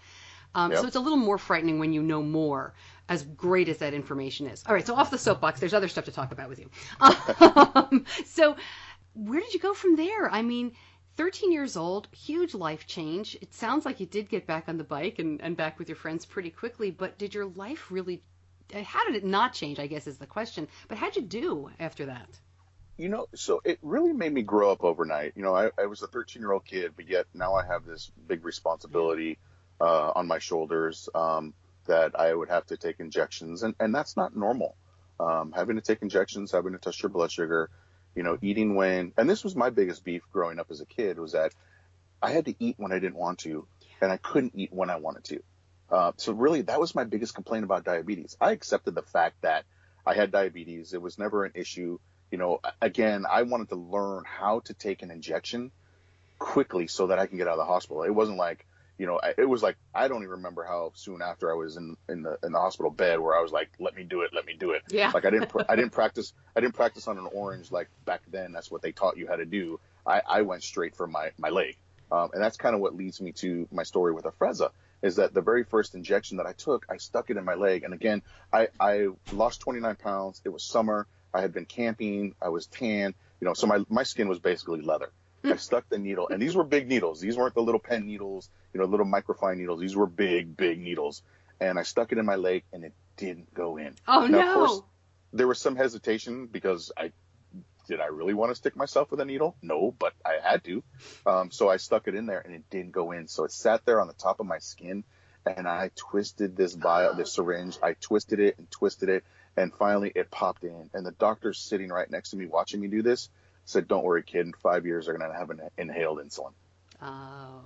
So it's a little more frightening when you know more, as great as that information is. All right, so off the soapbox, there's other stuff to talk about with you. So where did you go from there? I mean, 13 years old, huge life change. It sounds like you did get back on the bike and back with your friends pretty quickly, but did your life really, how did it not change, I guess is the question, but how'd you do after that? So it really made me grow up overnight. I was a 13-year-old kid, but yet now I have this big responsibility on my shoulders that I would have to take injections, and that's not normal. Having to take injections, having to test your blood sugar, eating and this was my biggest beef growing up as a kid, was that I had to eat when I didn't want to, and I couldn't eat when I wanted to. So really, that was my biggest complaint about diabetes. I accepted the fact that I had diabetes. It was never an issue. Again, I wanted to learn how to take an injection quickly so that I can get out of the hospital. It wasn't like, it was like, I don't even remember how soon after I was in the hospital bed where I was like, let me do it. Yeah. Like I didn't practice on an orange like back then. That's what they taught you how to do. I went straight for my leg. And that's kind of what leads me to my story with Afrezza, is that the very first injection that I took, I stuck it in my leg. And again, I lost 29 pounds. It was summer. I had been camping. I was tan, so my skin was basically leather. I stuck the needle, and these were big needles. These weren't the little pen needles, little microfine needles. These were big, big needles. And I stuck it in my leg, and it didn't go in. Oh, now, no. Of course, there was some hesitation because did I really want to stick myself with a needle? No, but I had to. So I stuck it in there, and it didn't go in. So it sat there on the top of my skin, and I twisted this syringe. I twisted it and twisted it. And finally, it popped in. And the doctor sitting right next to me watching me do this said, don't worry, kid. In 5 years, they're going to have an inhaled insulin. Oh.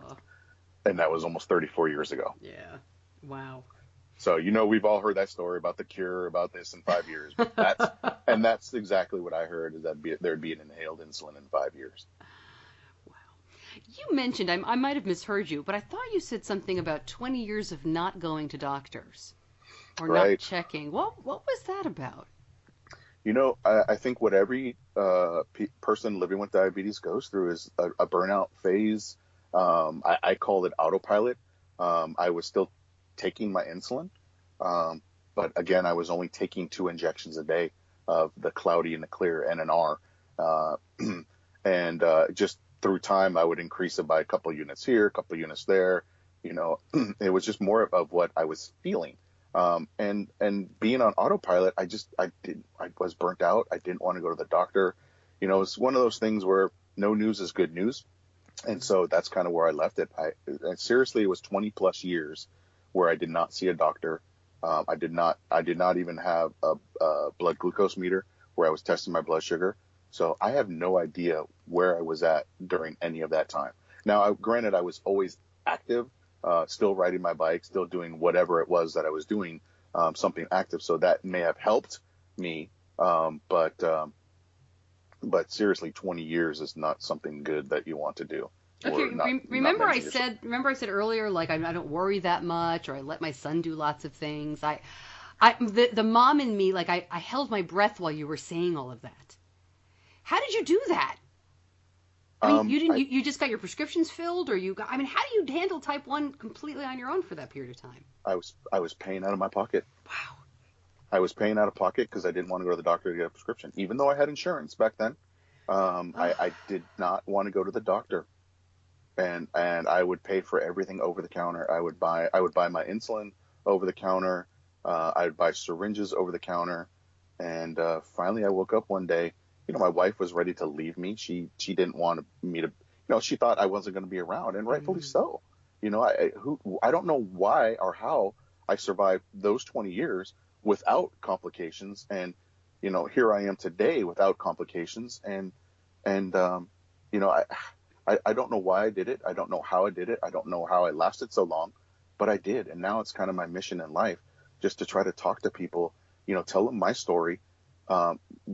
And that was almost 34 years ago. Yeah. Wow. So, we've all heard that story about the cure, about this in 5 years. But that's exactly what I heard, is that there'd be an inhaled insulin in 5 years. Wow. You mentioned, I might have misheard you, but I thought you said something about 20 years of not going to doctors. Or right. Not checking. What was that about? I think what every person living with diabetes goes through is a burnout phase. I call it autopilot. I was still taking my insulin, but again, I was only taking 2 injections a day of the cloudy and the clear NNR. And just through time, I would increase it by a couple units here, a couple units there. It was just more of what I was feeling. And being on autopilot, I was burnt out. I didn't want to go to the doctor. It's one of those things where no news is good news. And so that's kind of where I left it. Seriously, it was 20 plus years where I did not see a doctor. I did not even have a blood glucose meter where I was testing my blood sugar. So I have no idea where I was at during any of that time. Now, granted, I was always active. Still riding my bike, still doing whatever it was that I was doing, something active. So that may have helped me. But seriously, 20 years is not something good that you want to do. Okay. Remember I said earlier, like, I don't worry that much, or I let my son do lots of things. The mom in me, like, I held my breath while you were saying all of that. How did you do that? I mean, you just got your prescriptions filled, or how do you handle type 1 completely on your own for that period of time? I was paying out of my pocket. Wow. I was paying out of pocket because I didn't want to go to the doctor to get a prescription, even though I had insurance back then. I did not want to go to the doctor, and I would pay for everything over the counter. I would buy my insulin over the counter. I would buy syringes over the counter, and finally I woke up one day. My wife was ready to leave me. She didn't want me to, she thought I wasn't going to be around, and rightfully so. I don't know why or how I survived those 20 years without complications. And, here I am today without complications. And I don't know why I did it. I don't know how I did it. I don't know how I lasted so long, but I did. And now it's kind of my mission in life, just to try to talk to people, tell them my story.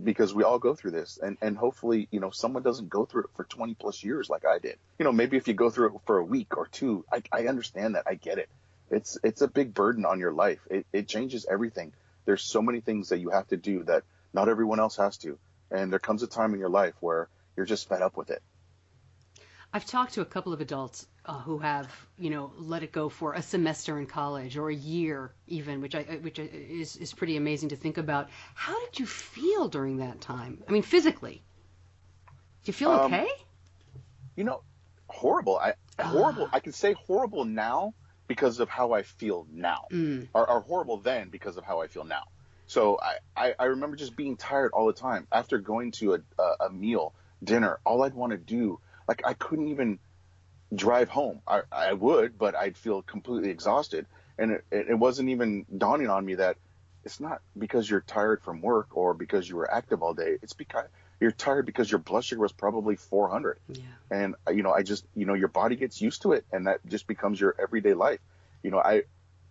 Because we all go through this, and hopefully, someone doesn't go through it for 20 plus years like I did. Maybe if you go through it for a week or 2, I understand that. I get it. It's a big burden on your life. It changes everything. There's so many things that you have to do that not everyone else has to. And there comes a time in your life where you're just fed up with it. I've talked to a couple of adults who have, let it go for a semester in college or a year even, which is pretty amazing to think about. How did you feel during that time? I mean, physically, do you feel okay? horrible. Horrible. I can say horrible now because of how I feel now, or horrible then because of how I feel now. So I remember just being tired all the time after going to a meal, dinner. All I'd want to do, like, I couldn't even drive home. I would, but I'd feel completely exhausted. And it wasn't even dawning on me that it's not because you're tired from work or because you were active all day. It's because you're tired because your blood sugar was probably 400. Yeah. And, your body gets used to it, and that just becomes your everyday life.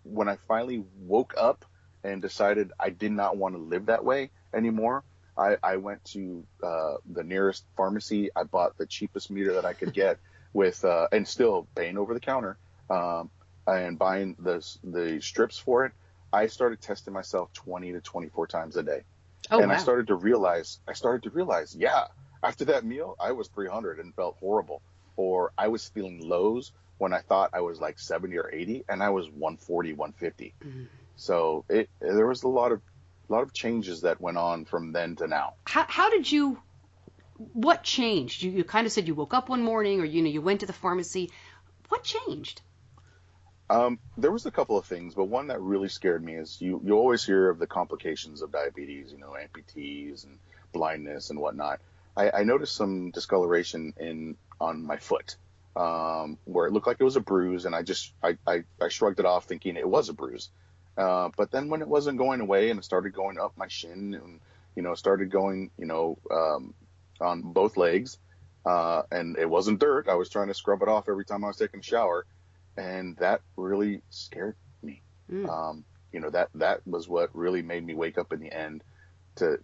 When I finally woke up and decided I did not want to live that way anymore, I went to the nearest pharmacy. I bought the cheapest meter that I could get with, and still paying over the counter, and buying the strips for it. I started testing myself 20 to 24 times a day. Oh, and wow. I started to realize, yeah, after that meal, I was 300 and felt horrible. Or I was feeling lows when I thought I was like 70 or 80, and I was 140, 150. Mm. So there was a lot of changes that went on from then to now. What changed? You kind of said you woke up one morning, or you went to the pharmacy. What changed? There was a couple of things, but one that really scared me is you always hear of the complications of diabetes, amputees and blindness and whatnot. I noticed some discoloration on my foot, where it looked like it was a bruise, and I shrugged it off thinking it was a bruise. But then when it wasn't going away and it started going up my shin and, started going, on both legs, and it wasn't dirt. I was trying to scrub it off every time I was taking a shower. And that really scared me. That was what really made me wake up in the end to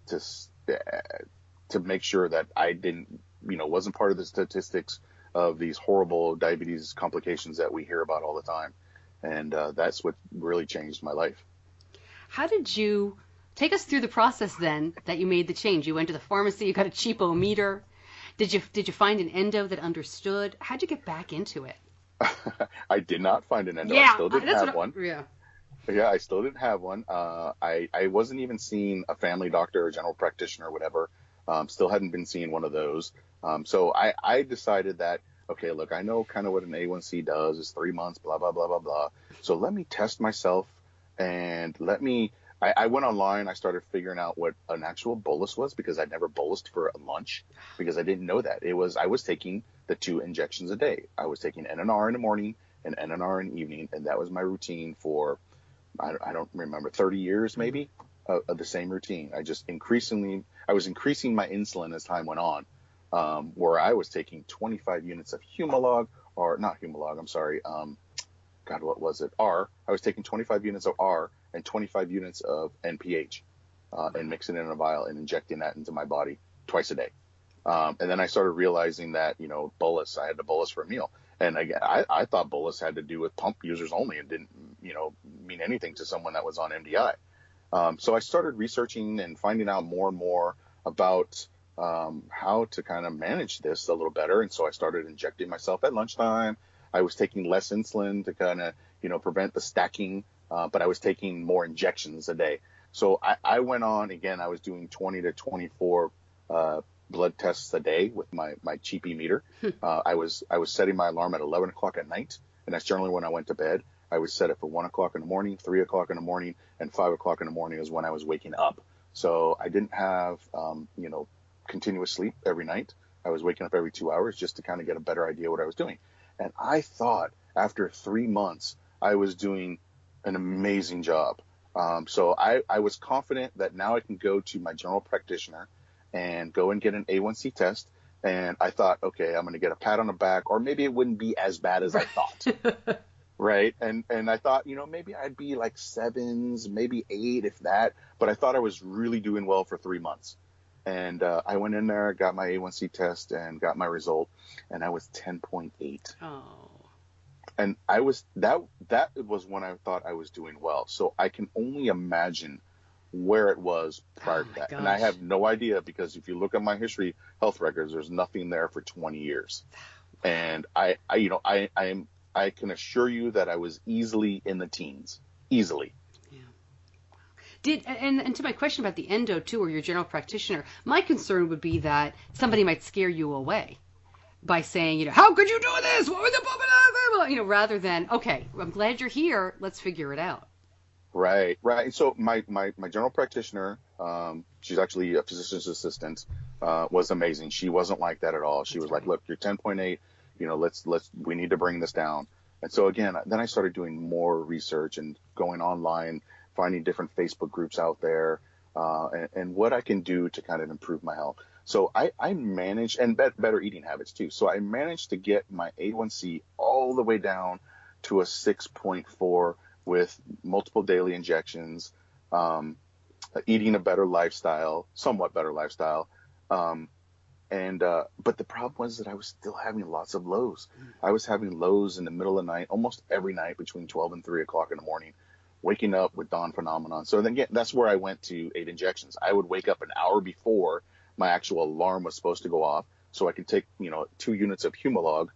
make sure that I didn't, wasn't part of the statistics of these horrible diabetes complications that we hear about all the time. And that's what really changed my life. How did you take us through the process then that you made the change? You went to the pharmacy, you got a cheapo meter. Did you find an endo that understood? How'd you get back into it? I did not find an endo. Yeah, I still didn't have one. Yeah. Yeah, I still didn't have one. I wasn't even seeing a family doctor or general practitioner or whatever. Still hadn't been seeing one of those. So I decided that, okay, look, I know kind of what an A1C does. It's 3 months, blah, blah, blah, blah, blah. So let me test myself, and I went online. I started figuring out what an actual bolus was, because I'd never bolused for a lunch, because I didn't know that. I was taking the 2 injections a day. I was taking NNR in the morning and NNR in the evening, and that was my routine for, I don't remember, 30 years maybe, of the same routine. I was increasing my insulin as time went on, where I was taking 25 units of Humalog, or not Humalog, I'm sorry, God, what was it? R. I was taking 25 units of R and 25 units of NPH, and mixing it in a vial and injecting that into my body twice a day. And then I started realizing that, bolus, I had to bolus for a meal. And again, I thought bolus had to do with pump users only, and didn't, mean anything to someone that was on MDI. So I started researching and finding out more and more about how to kind of manage this a little better. And so I started injecting myself at lunchtime. I was taking less insulin to kind of, prevent the stacking, but I was taking more injections a day. So I went on, again, I was doing 20 to 24 blood tests a day with my cheapy meter. I was setting my alarm at 11 o'clock at night, and that's generally when I went to bed. I would set it for 1 o'clock in the morning, 3 o'clock in the morning, and 5 o'clock in the morning is when I was waking up. So I didn't have, continuous sleep every night. I was waking up every 2 hours just to kind of get a better idea what I was doing. And I thought after 3 months, I was doing an amazing job. So I was confident that now I can go to my general practitioner and go and get an A1C test. And I thought, okay, I'm going to get a pat on the back, or maybe it wouldn't be as bad as I thought. Right. And I thought, maybe I'd be like 7s, maybe 8, if that. But I thought I was really doing well for 3 months. And I went in there, got my A1C test, and got my result, and I was 10.8. Oh. And that was when I thought I was doing well. So I can only imagine where it was prior to that. Gosh. And I have no idea, because if you look at my history health records, there's nothing there for 20 years. And I can assure you that I was easily in the teens, easily. And to my question about the endo too, or your general practitioner, my concern would be that somebody might scare you away. by saying, how could you do this? What was the, rather than, okay, I'm glad you're here. Let's figure it out. Right, right. So my general practitioner, she's actually a physician's assistant, was amazing. She wasn't like that at all. She was like, look, you're 10.8, we need to bring this down. And so again, then I started doing more research and going online, finding different Facebook groups out there, and what I can do to kind of improve my health. So I managed, and better eating habits too. So I managed to get my A1C all the way down to a 6.4 with multiple daily injections, eating a better lifestyle, somewhat better lifestyle. But the problem was that I was still having lots of lows. I was having lows in the middle of the night, almost every night between 12 and 3 o'clock in the morning, waking up with dawn phenomenon. So then again, that's where I went to 8 injections. I would wake up an hour before my actual alarm was supposed to go off, so I could take 2 units of Humalog,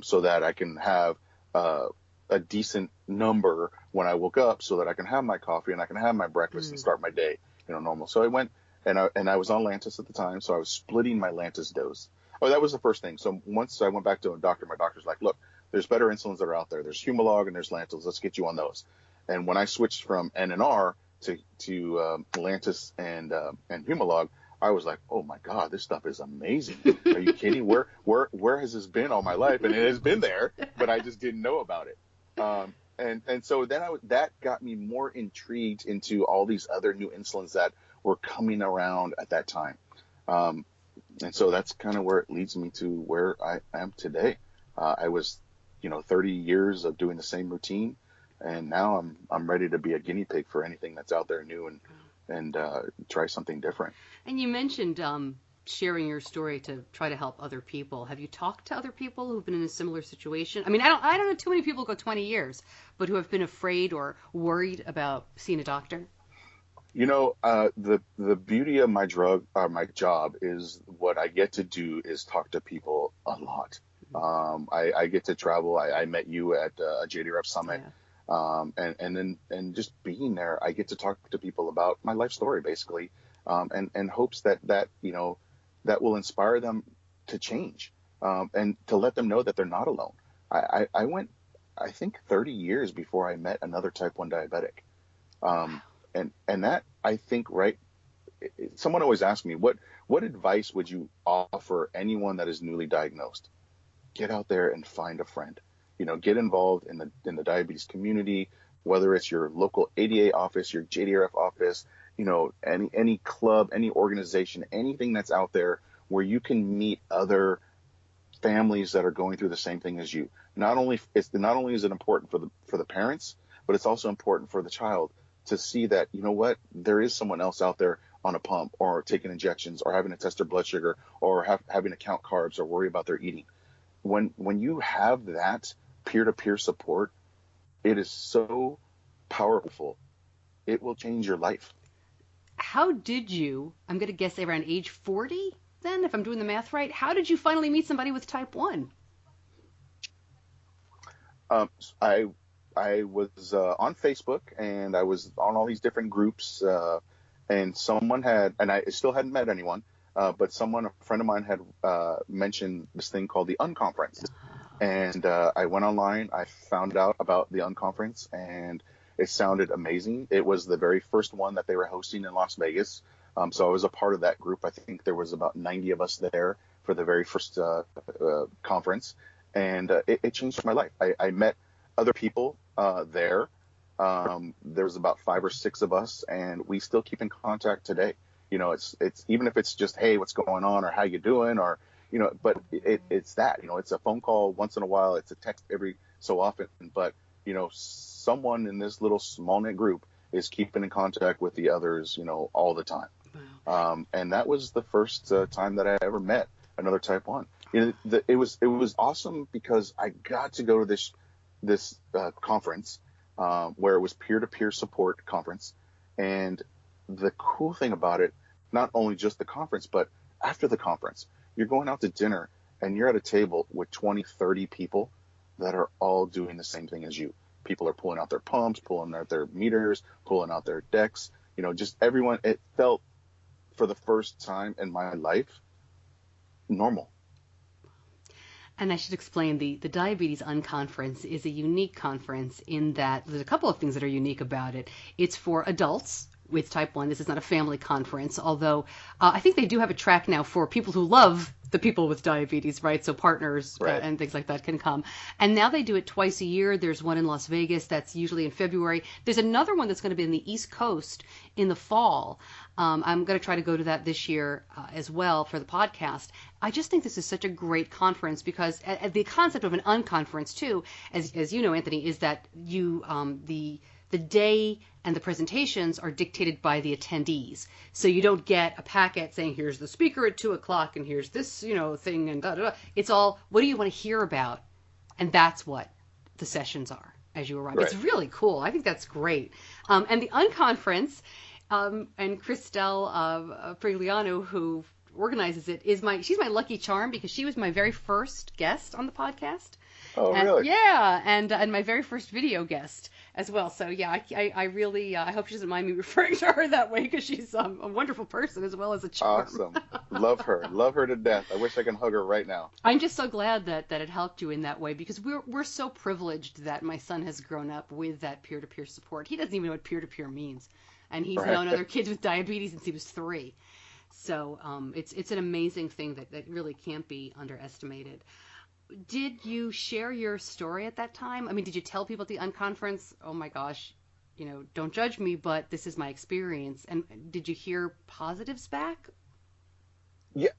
so that I can have a decent number when I woke up, so that I can have my coffee and I can have my breakfast and start my day normal. So I went and I was on Lantus at the time, so I was splitting my Lantus dose. Oh, that was the first thing. So once I went back to a doctor, my doctor's like, look, there's better insulins that are out there. There's Humalog and there's Lantus. Let's get you on those. And when I switched from NNR to Lantus and Humalog, I was like, oh my God, this stuff is amazing. Are you kidding? Where has this been all my life? And it has been there, but I just didn't know about it. And so then that got me more intrigued into all these other new insulins that were coming around at that time. And so that's kind of where it leads me to where I am today. I was, 30 years of doing the same routine, and now I'm ready to be a guinea pig for anything that's out there new and try something different. And you mentioned sharing your story to try to help other people. Have you talked to other people who've been in a similar situation? I mean, I don't know too many people go 20 years, but who have been afraid or worried about seeing a doctor. The beauty of my job is what I get to do is talk to people a lot. I get to travel. I met you at a JDRF summit. Yeah. And just being there, I get to talk to people about my life story, basically, and hopes that will inspire them to change, and to let them know that they're not alone. I went, I think, 30 years before I met another type 1 diabetic. And that, I think, right, someone always asks me, what advice would you offer anyone that is newly diagnosed? Get out there and find a friend. Get involved in the diabetes community, whether it's your local ADA office, your JDRF office, any club, any organization, anything that's out there where you can meet other families that are going through the same thing as you. Not only is it important for the parents, but it's also important for the child to see that, there is someone else out there on a pump or taking injections or having to test their blood sugar or having to count carbs or worry about their eating. When you have that peer-to-peer support, it is so powerful. It will change your life. How did you, I'm going to guess around age 40 then, if I'm doing the math right, how did you finally meet somebody with type 1? I was on Facebook, and I was on all these different groups, and someone had, and I still hadn't met anyone, but a friend of mine had mentioned this thing called the Unconference. And I went online, I found out about the Unconference, and it sounded amazing. It was the very first one that they were hosting in Las Vegas. So I was a part of that group. I think there was about 90 of us there for the very first conference. And it changed my life. I met other people there. There was about 5 or 6 of us, and we still keep in contact today. It's even if it's just, hey, what's going on, or how you doing, or but it's that, it's a phone call once in a while, it's a text every so often, but someone in this little small knit group is keeping in contact with the others, all the time. Wow. And that was the first time that I ever met another type 1. It was awesome because I got to go to this conference where it was peer-to-peer support conference. And the cool thing about it, not only just the conference, but after the conference, you're going out to dinner and you're at a table with 20, 30 people that are all doing the same thing as you. People are pulling out their pumps, pulling out their meters, pulling out their decks, just everyone. It felt, for the first time in my life, normal. And I should explain the Diabetes Unconference is a unique conference in that there's a couple of things that are unique about it. It's for adults with type 1. This is not a family conference, although I think they do have a track now for people who love the people with diabetes, right? So partners and things like that can come. And now they do it twice a year. There's one in Las Vegas that's usually in February. There's another one that's going to be in the East Coast in the fall. I'm going to try to go to that this year as well for the podcast. I just think this is such a great conference because the concept of an unconference too, as you know, Anthony, is that you the day and the presentations are dictated by the attendees. So you don't get a packet saying, here's the speaker at 2:00 and here's this, thing and da, da, da. It's all, what do you want to hear about? And that's what the sessions are as you arrive. Right. It's really cool. I think that's great. And the Unconference, and Christelle Prigliano, who organizes it, she's my lucky charm because she was my very first guest on the podcast. Oh, really? Yeah, and my very first video guest as well. So yeah, I really I hope she doesn't mind me referring to her that way because she's a wonderful person as well as a charm. Awesome. Love her to death. I wish I could hug her right now. I'm just so glad that it helped you in that way because we're so privileged that my son has grown up with that peer-to-peer support. He doesn't even know what peer-to-peer means, and he's known other kids with diabetes since he was 3. So it's an amazing thing that really can't be underestimated. Did you share your story at that time? I mean, did you tell people at the Unconference, oh my gosh, don't judge me, but this is my experience? And did you hear positives back?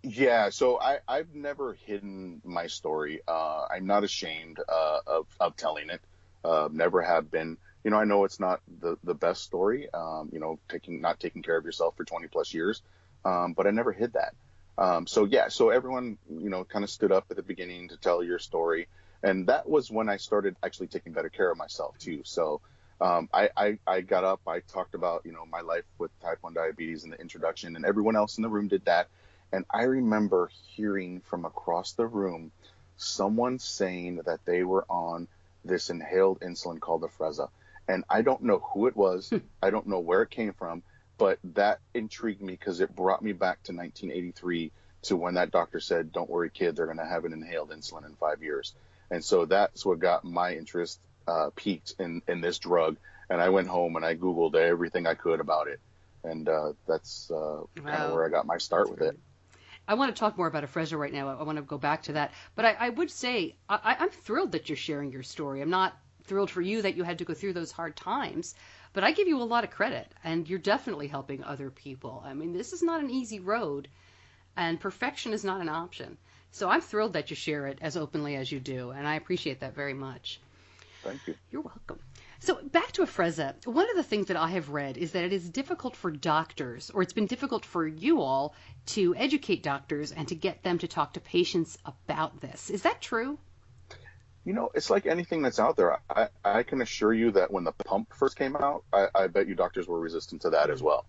Yeah. So I've never hidden my story. I'm not ashamed of telling it. Never have been. I know it's not the best story. Not taking care of yourself for 20 plus years. But I never hid that. So everyone, kind of stood up at the beginning to tell your story. And that was when I started actually taking better care of myself too. So, I got up, I talked about, my life with type 1 diabetes in the introduction, and everyone else in the room did that. And I remember hearing from across the room, someone saying that they were on this inhaled insulin called Afrezza. And I don't know who it was. I don't know where it came from. But that intrigued me because it brought me back to 1983 to when that doctor said, don't worry, kid, they're going to have an inhaled insulin in 5 years. And so that's what got my interest peaked in this drug. And I went home and I Googled everything I could about it. And that's kind of where I got my start with it. I want to talk more about Afrezza right now. I want to go back to that. But I would say I'm thrilled that you're sharing your story. I'm not thrilled for you that you had to go through those hard times. But I give you a lot of credit, and you're definitely helping other people. I mean, this is not an easy road, and perfection is not an option. So I'm thrilled that you share it as openly as you do, and I appreciate that very much. Thank you. You're welcome. So back to Afrezza. One of the things that I have read is that it is difficult for doctors, or it's been difficult for you all, to educate doctors and to get them to talk to patients about this. Is that true? It's like anything that's out there. I can assure you that when the pump first came out, I bet you doctors were resistant to that as well.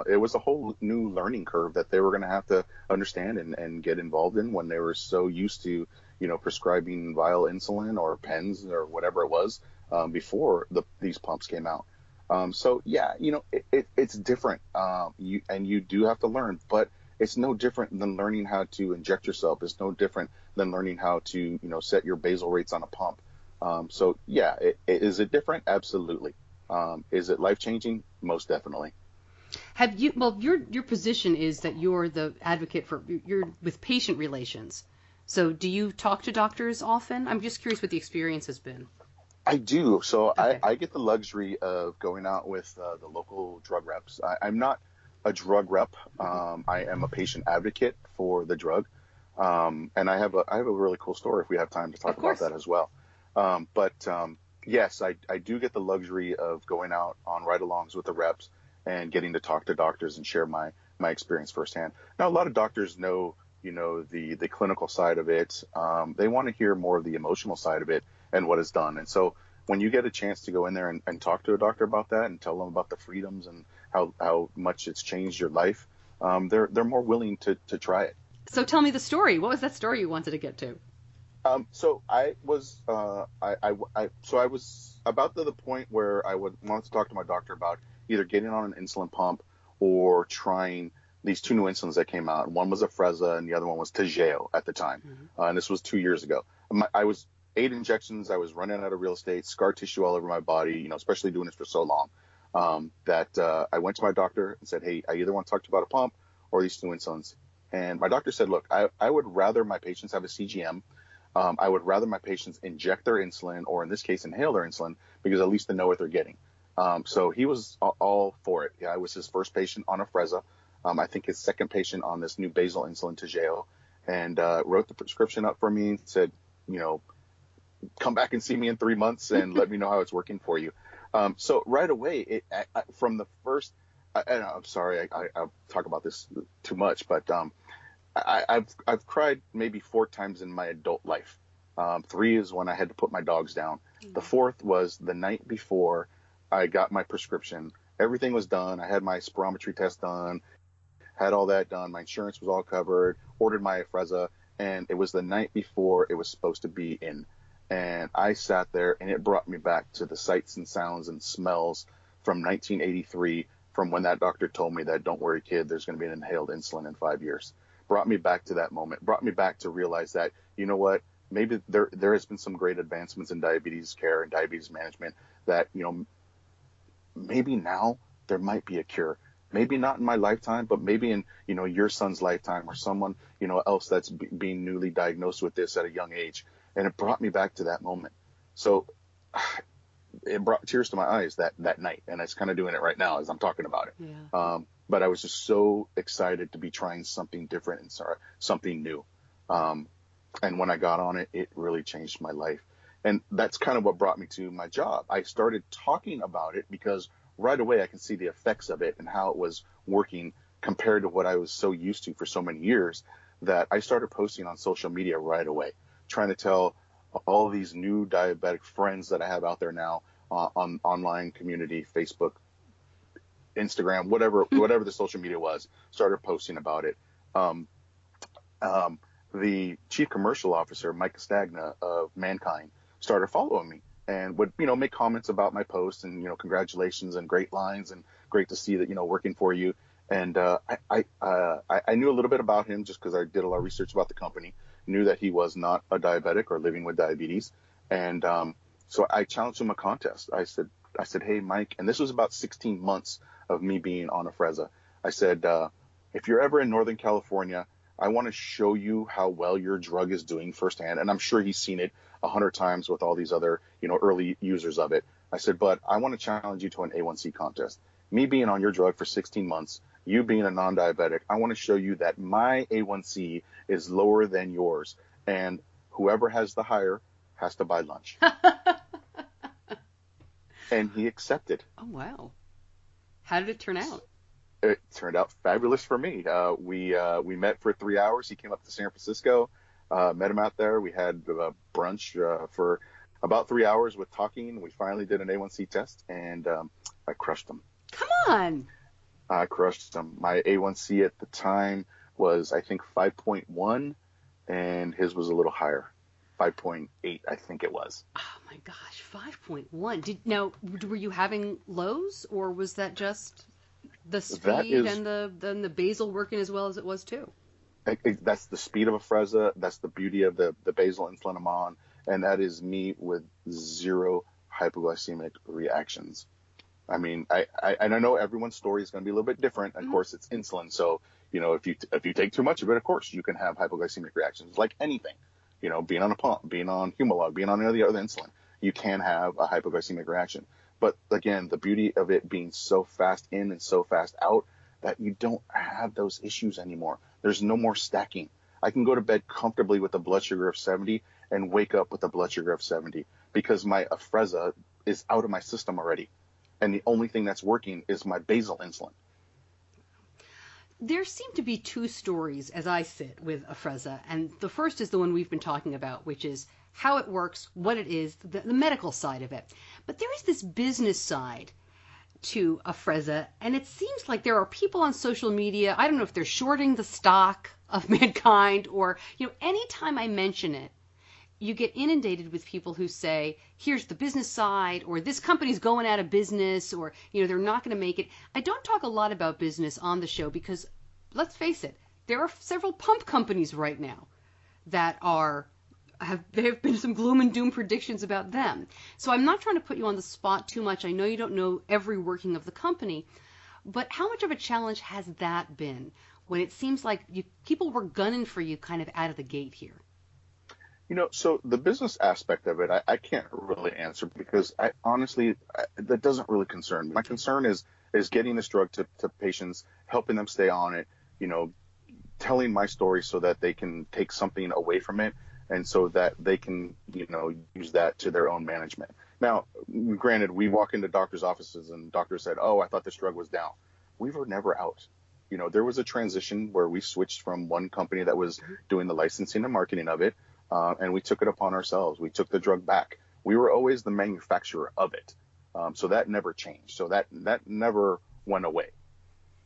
It was a whole new learning curve that they were going to have to understand and get involved in when they were so used to, prescribing vial insulin or pens or whatever it was before these pumps came out. So, yeah, it's different. You do have to learn, but it's no different than learning how to inject yourself. It's no different than learning how to, set your basal rates on a pump. So yeah, is it different? Absolutely. Is it life-changing? Most definitely. Have you, well, your position is that you're the advocate you're with patient relations. So do you talk to doctors often? I'm just curious what the experience has been. I do. So okay. I get the luxury of going out with the local drug reps. I'm not a drug rep. I am a patient advocate for the drug. And I have a really cool story if we have time to talk about that as well. Yes, I do get the luxury of going out on ride-alongs with the reps and getting to talk to doctors and share my experience firsthand. Now, a lot of doctors know, the clinical side of it. They want to hear more of the emotional side of it and what is done. And so when you get a chance to go in there and talk to a doctor about that and tell them about the freedoms and how much it's changed your life, they're more willing to try it. So tell me the story. What was that story you wanted to get to? So I was about to the point where I would want to talk to my doctor about either getting on an insulin pump or trying these two new insulins that came out. One was Afrezza and the other one was Toujeo at the time. And this was 2 years ago. I was 8 injections. I was running out of real estate, scar tissue all over my body, especially doing this for so long, that I went to my doctor and said, hey, I either want to talk to you about a pump or these two insulins. And my doctor said, look, I would rather my patients have a CGM. I would rather my patients inject their insulin, or in this case, inhale their insulin, because at least they know what they're getting. So he was all for it. Yeah, I was his first patient on Afrezza. I think his second patient on this new basal insulin Toujeo, and wrote the prescription up for me and said, come back and see me in 3 months and let me know how it's working for you. So right away, from the first, I'm sorry, I'll talk about this too much, but I've cried maybe 4 times in my adult life. 3 is when I had to put my dogs down. The 4th was the night before I got my prescription. Everything was done. I had my spirometry test done, had all that done. My insurance was all covered, ordered my Afrezza, and it was the night before it was supposed to be in. And I sat there, and it brought me back to the sights and sounds and smells from 1983, from when that doctor told me that, don't worry, kid, there's going to be an inhaled insulin in 5 years. Brought me back to that moment, brought me back to realize that, you know what, maybe there has been some great advancements in diabetes care and diabetes management that, maybe now there might be a cure. Maybe not in my lifetime, but maybe in, your son's lifetime, or someone, else that's being newly diagnosed with this at a young age. And it brought me back to that moment. So it brought tears to my eyes that night. And it's kind of doing it right now as I'm talking about it. Yeah. But I was just so excited to be trying something different and something new. And when I got on it, it really changed my life. And that's kind of what brought me to my job. I started talking about it because right away I could see the effects of it and how it was working compared to what I was so used to for so many years, that I started posting on social media right away, trying to tell all these new diabetic friends that I have out there now on online community, Facebook, Instagram, whatever the social media was, started posting about it. The chief commercial officer, Mike Stagna of Mannkind, started following me and would, make comments about my posts and, congratulations and great lines and great to see that, working for you. And I knew a little bit about him just because I did a lot of research about the company, knew that he was not a diabetic or living with diabetes. And so I challenged him a contest. I said, hey, Mike, and this was about 16 months of me being on Afrezza. I said, if you're ever in Northern California, I want to show you how well your drug is doing firsthand. And I'm sure he's seen it 100 times with all these other, early users of it. I said, but I want to challenge you to an A1C contest. Me being on your drug for 16 months, you being a non-diabetic, I want to show you that my A1C is lower than yours. And whoever has the higher has to buy lunch. And he accepted. Oh, wow. How did it turn out? It turned out fabulous for me. We met for 3 hours. He came up to San Francisco, met him out there. We had brunch for about 3 hours with talking. We finally did an A1C test, and I crushed him. Come on. I crushed him. My A1C at the time was, I think, 5.1, and his was a little higher, 5.8, I think it was. Oh my gosh, 5.1. Were you having lows, or was that just the speed and the basal working as well as it was too? That's the speed of Afrezza. That's the beauty of the basal insulin I'm on, and that is me with 0 hypoglycemic reactions. I mean, I know everyone's story is going to be a little bit different. Of course, it's insulin, so if you take too much of it, of course you can have hypoglycemic reactions, like anything. Being on a pump, being on Humalog, being on any other insulin, you can have a hypoglycemic reaction. But again, the beauty of it being so fast in and so fast out that you don't have those issues anymore. There's no more stacking. I can go to bed comfortably with a blood sugar of 70 and wake up with a blood sugar of 70 because my Afrezza is out of my system already. And the only thing that's working is my basal insulin. There seem to be 2 stories as I sit with Afrezza, and the first is the one we've been talking about, which is how it works, what it is, the medical side of it. But there is this business side to Afrezza, and it seems like there are people on social media, I don't know if they're shorting the stock of Mannkind, or, anytime I mention it, you get inundated with people who say, here's the business side, or this company's going out of business, or, they're not going to make it. I don't talk a lot about business on the show because let's face it, there are several pump companies right now that there have been some gloom and doom predictions about them. So I'm not trying to put you on the spot too much. I know you don't know every working of the company, but how much of a challenge has that been when it seems like people were gunning for you kind of out of the gate here? So the business aspect of it, I can't really answer because that doesn't really concern me. My concern is getting this drug to patients, helping them stay on it, telling my story so that they can take something away from it and so that they can, use that to their own management. Now, granted, we walk into doctors' offices and doctors said, oh, I thought this drug was down. We were never out. There was a transition where we switched from one company that was doing the licensing and marketing of it, and we took it upon ourselves. We took the drug back. We were always the manufacturer of it. So that never changed. So that never went away.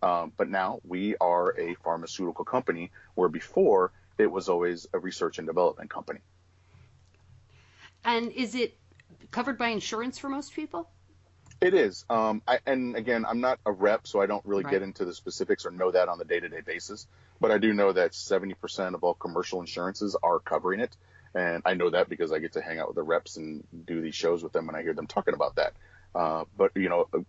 But now we are a pharmaceutical company where before it was always a research and development company. And is it covered by insurance for most people? It is. And again, I'm not a rep, so I don't really get into the specifics or know that on the day-to-day basis. But I do know that 70% of all commercial insurances are covering it. And I know that because I get to hang out with the reps and do these shows with them and I hear them talking about that. But,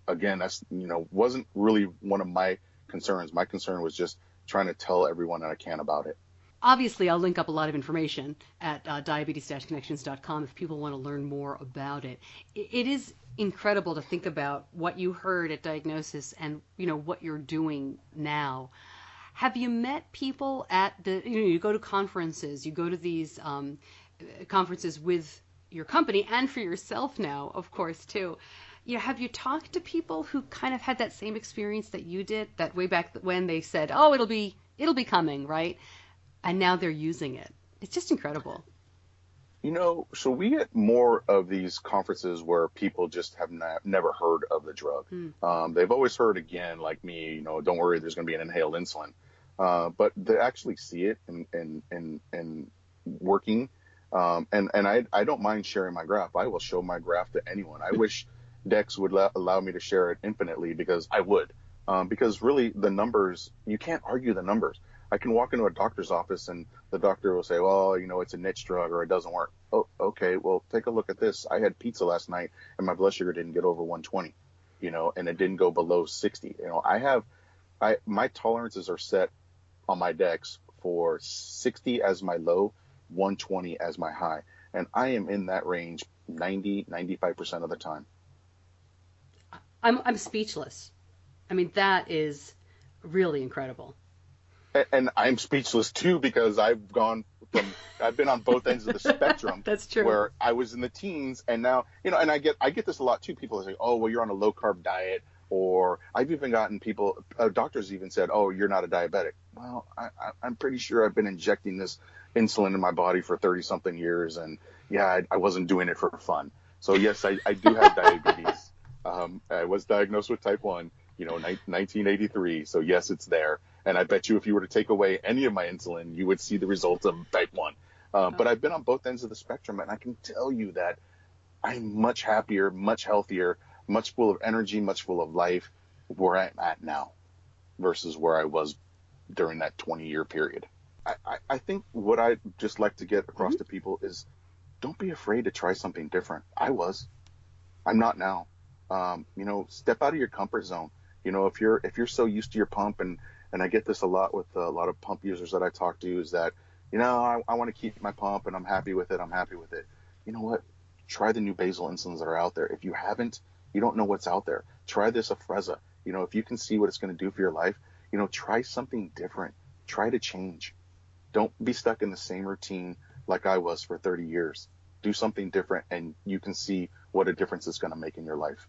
again, that's, wasn't really one of my concerns. My concern was just trying to tell everyone that I can about it. Obviously, I'll link up a lot of information at diabetes-connections.com if people want to learn more about it. It is incredible to think about what you heard at diagnosis and, what you're doing now. Have you met people at you go to conferences, you go to these conferences with your company and for yourself now, of course, too. Have you talked to people who kind of had that same experience that you did, that way back when they said, oh, it'll be coming, right? And now they're using it. It's just incredible. So we get more of these conferences where people just have never heard of the drug. They've always heard, again, like me, don't worry, there's going to be an inhaled insulin. But they actually see it in working. And I don't mind sharing my graph. I will show my graph to anyone. I wish Dex would allow me to share it infinitely because I would. Because really the numbers, you can't argue the numbers. I can walk into a doctor's office and the doctor will say, well, it's a niche drug or it doesn't work. Oh, okay. Well, take a look at this. I had pizza last night and my blood sugar didn't get over 120, and it didn't go below 60. My tolerances are set on my Dex for 60 as my low, 120 as my high. And I am in that range 95% of the time. I'm speechless. I mean, that is really incredible. And I'm speechless too because I've been on both ends of the spectrum. That's true. Where I was in the teens and now, and I get this a lot too. People say, oh, well, you're on a low carb diet, or I've even gotten people, doctors even said, oh, you're not a diabetic. Well, I'm pretty sure I've been injecting this insulin in my body for 30 something years. And yeah, I wasn't doing it for fun. So yes, I do have diabetes. I was diagnosed with type 1, 1983. So yes, it's there. And I bet you if you were to take away any of my insulin, you would see the results of type 1. But I've been on both ends of the spectrum, and I can tell you that I'm much happier, much healthier, much full of energy, much full of life where I'm at now versus where I was during that 20-year period. I think what I'd just like to get across to people is don't be afraid to try something different. I'm not now. Step out of your comfort zone. If you're so used to your pump, and I get this a lot with a lot of pump users that I talk to, is that, I want to keep my pump and I'm happy with it. You know what? Try the new basal insulins that are out there. If you haven't, you don't know what's out there. Try this Afrezza. If you can see what it's going to do for your life, try something different. Try to change. Don't be stuck in the same routine like I was for 30 years. Do something different and you can see what a difference it's going to make in your life.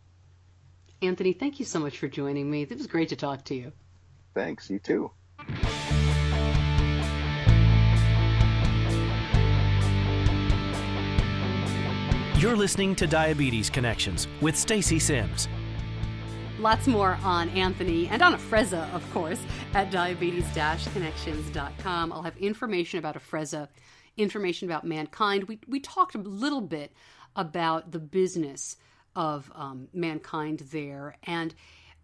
Anthony, thank you so much for joining me. It was great to talk to you. Thanks. You too. You're listening to Diabetes Connections with Stacey Sims. Lots more on Anthony and on Afrezza, of course, at diabetes-connections.com. I'll have information about Afrezza, information about Mannkind. We talked a little bit about the business of Mannkind there. And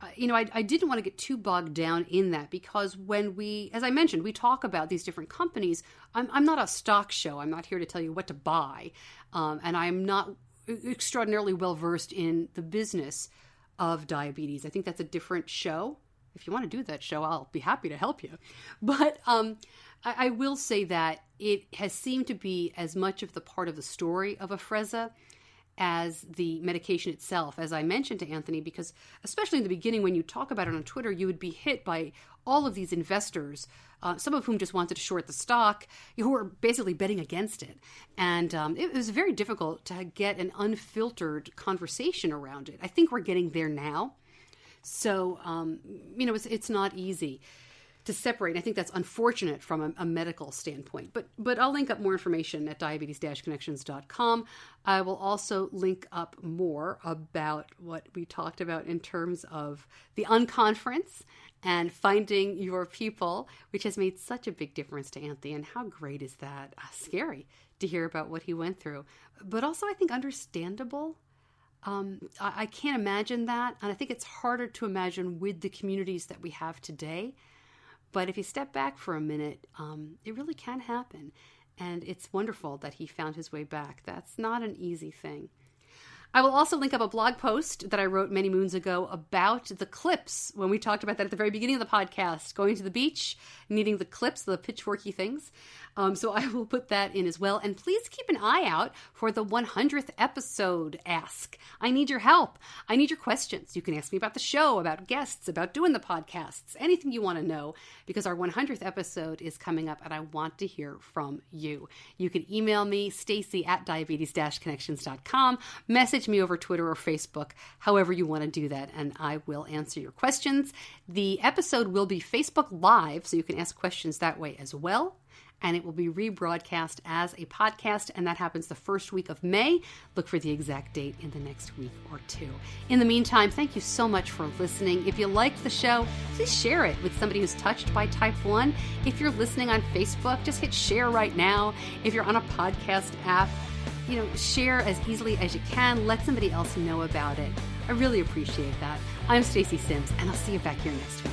I didn't want to get too bogged down in that, because when as I mentioned, we talk about these different companies. I'm not a stock show. I'm not here to tell you what to buy. And I'm not extraordinarily well versed in the business of diabetes. I think that's a different show. If you want to do that show, I'll be happy to help you. But I will say that it has seemed to be as much of the part of the story of Afrezza as the medication itself, as I mentioned to Anthony, because especially in the beginning, when you talk about it on Twitter, you would be hit by all of these investors, some of whom just wanted to short the stock, who were basically betting against it. And it was very difficult to get an unfiltered conversation around it. I think we're getting there now. So, it's not easy to separate. I think that's unfortunate from a medical standpoint. But I'll link up more information at diabetes-connections.com. I will also link up more about what we talked about in terms of the Unconference and finding your people, which has made such a big difference to Anthony. And how great is that? Scary to hear about what he went through. But also, I think, understandable. I can't imagine that. And I think it's harder to imagine with the communities that we have today. But if you step back for a minute, it really can happen. And it's wonderful that he found his way back. That's not an easy thing. I will also link up a blog post that I wrote many moons ago about the clips, when we talked about that at the very beginning of the podcast, going to the beach, needing the clips, the pitchforky things. So I will put that in as well. And please keep an eye out for the 100th episode Ask. I need your help. I need your questions. You can ask me about the show, about guests, about doing the podcasts, anything you want to know, because our 100th episode is coming up and I want to hear from you. You can email me, Stacey at diabetes-connections.com, message me over Twitter or Facebook, however you want to do that, and I will answer your questions. The episode will be Facebook Live, so you can ask questions that way as well. And it will be rebroadcast as a podcast, and that happens the first week of May. Look for the exact date in the next week or two. In the meantime, thank you so much for listening. If you liked the show, please share it with somebody who's touched by type 1. If you're listening on Facebook, just hit share right now. If you're on a podcast app, share as easily as you can. Let somebody else know about it. I really appreciate that. I'm Stacey Sims, and I'll see you back here next week.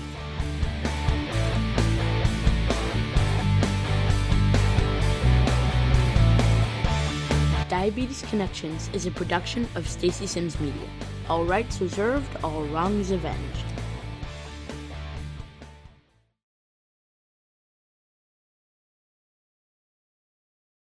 Diabetes Connections is a production of Stacey Sims Media. All rights reserved, all wrongs avenged.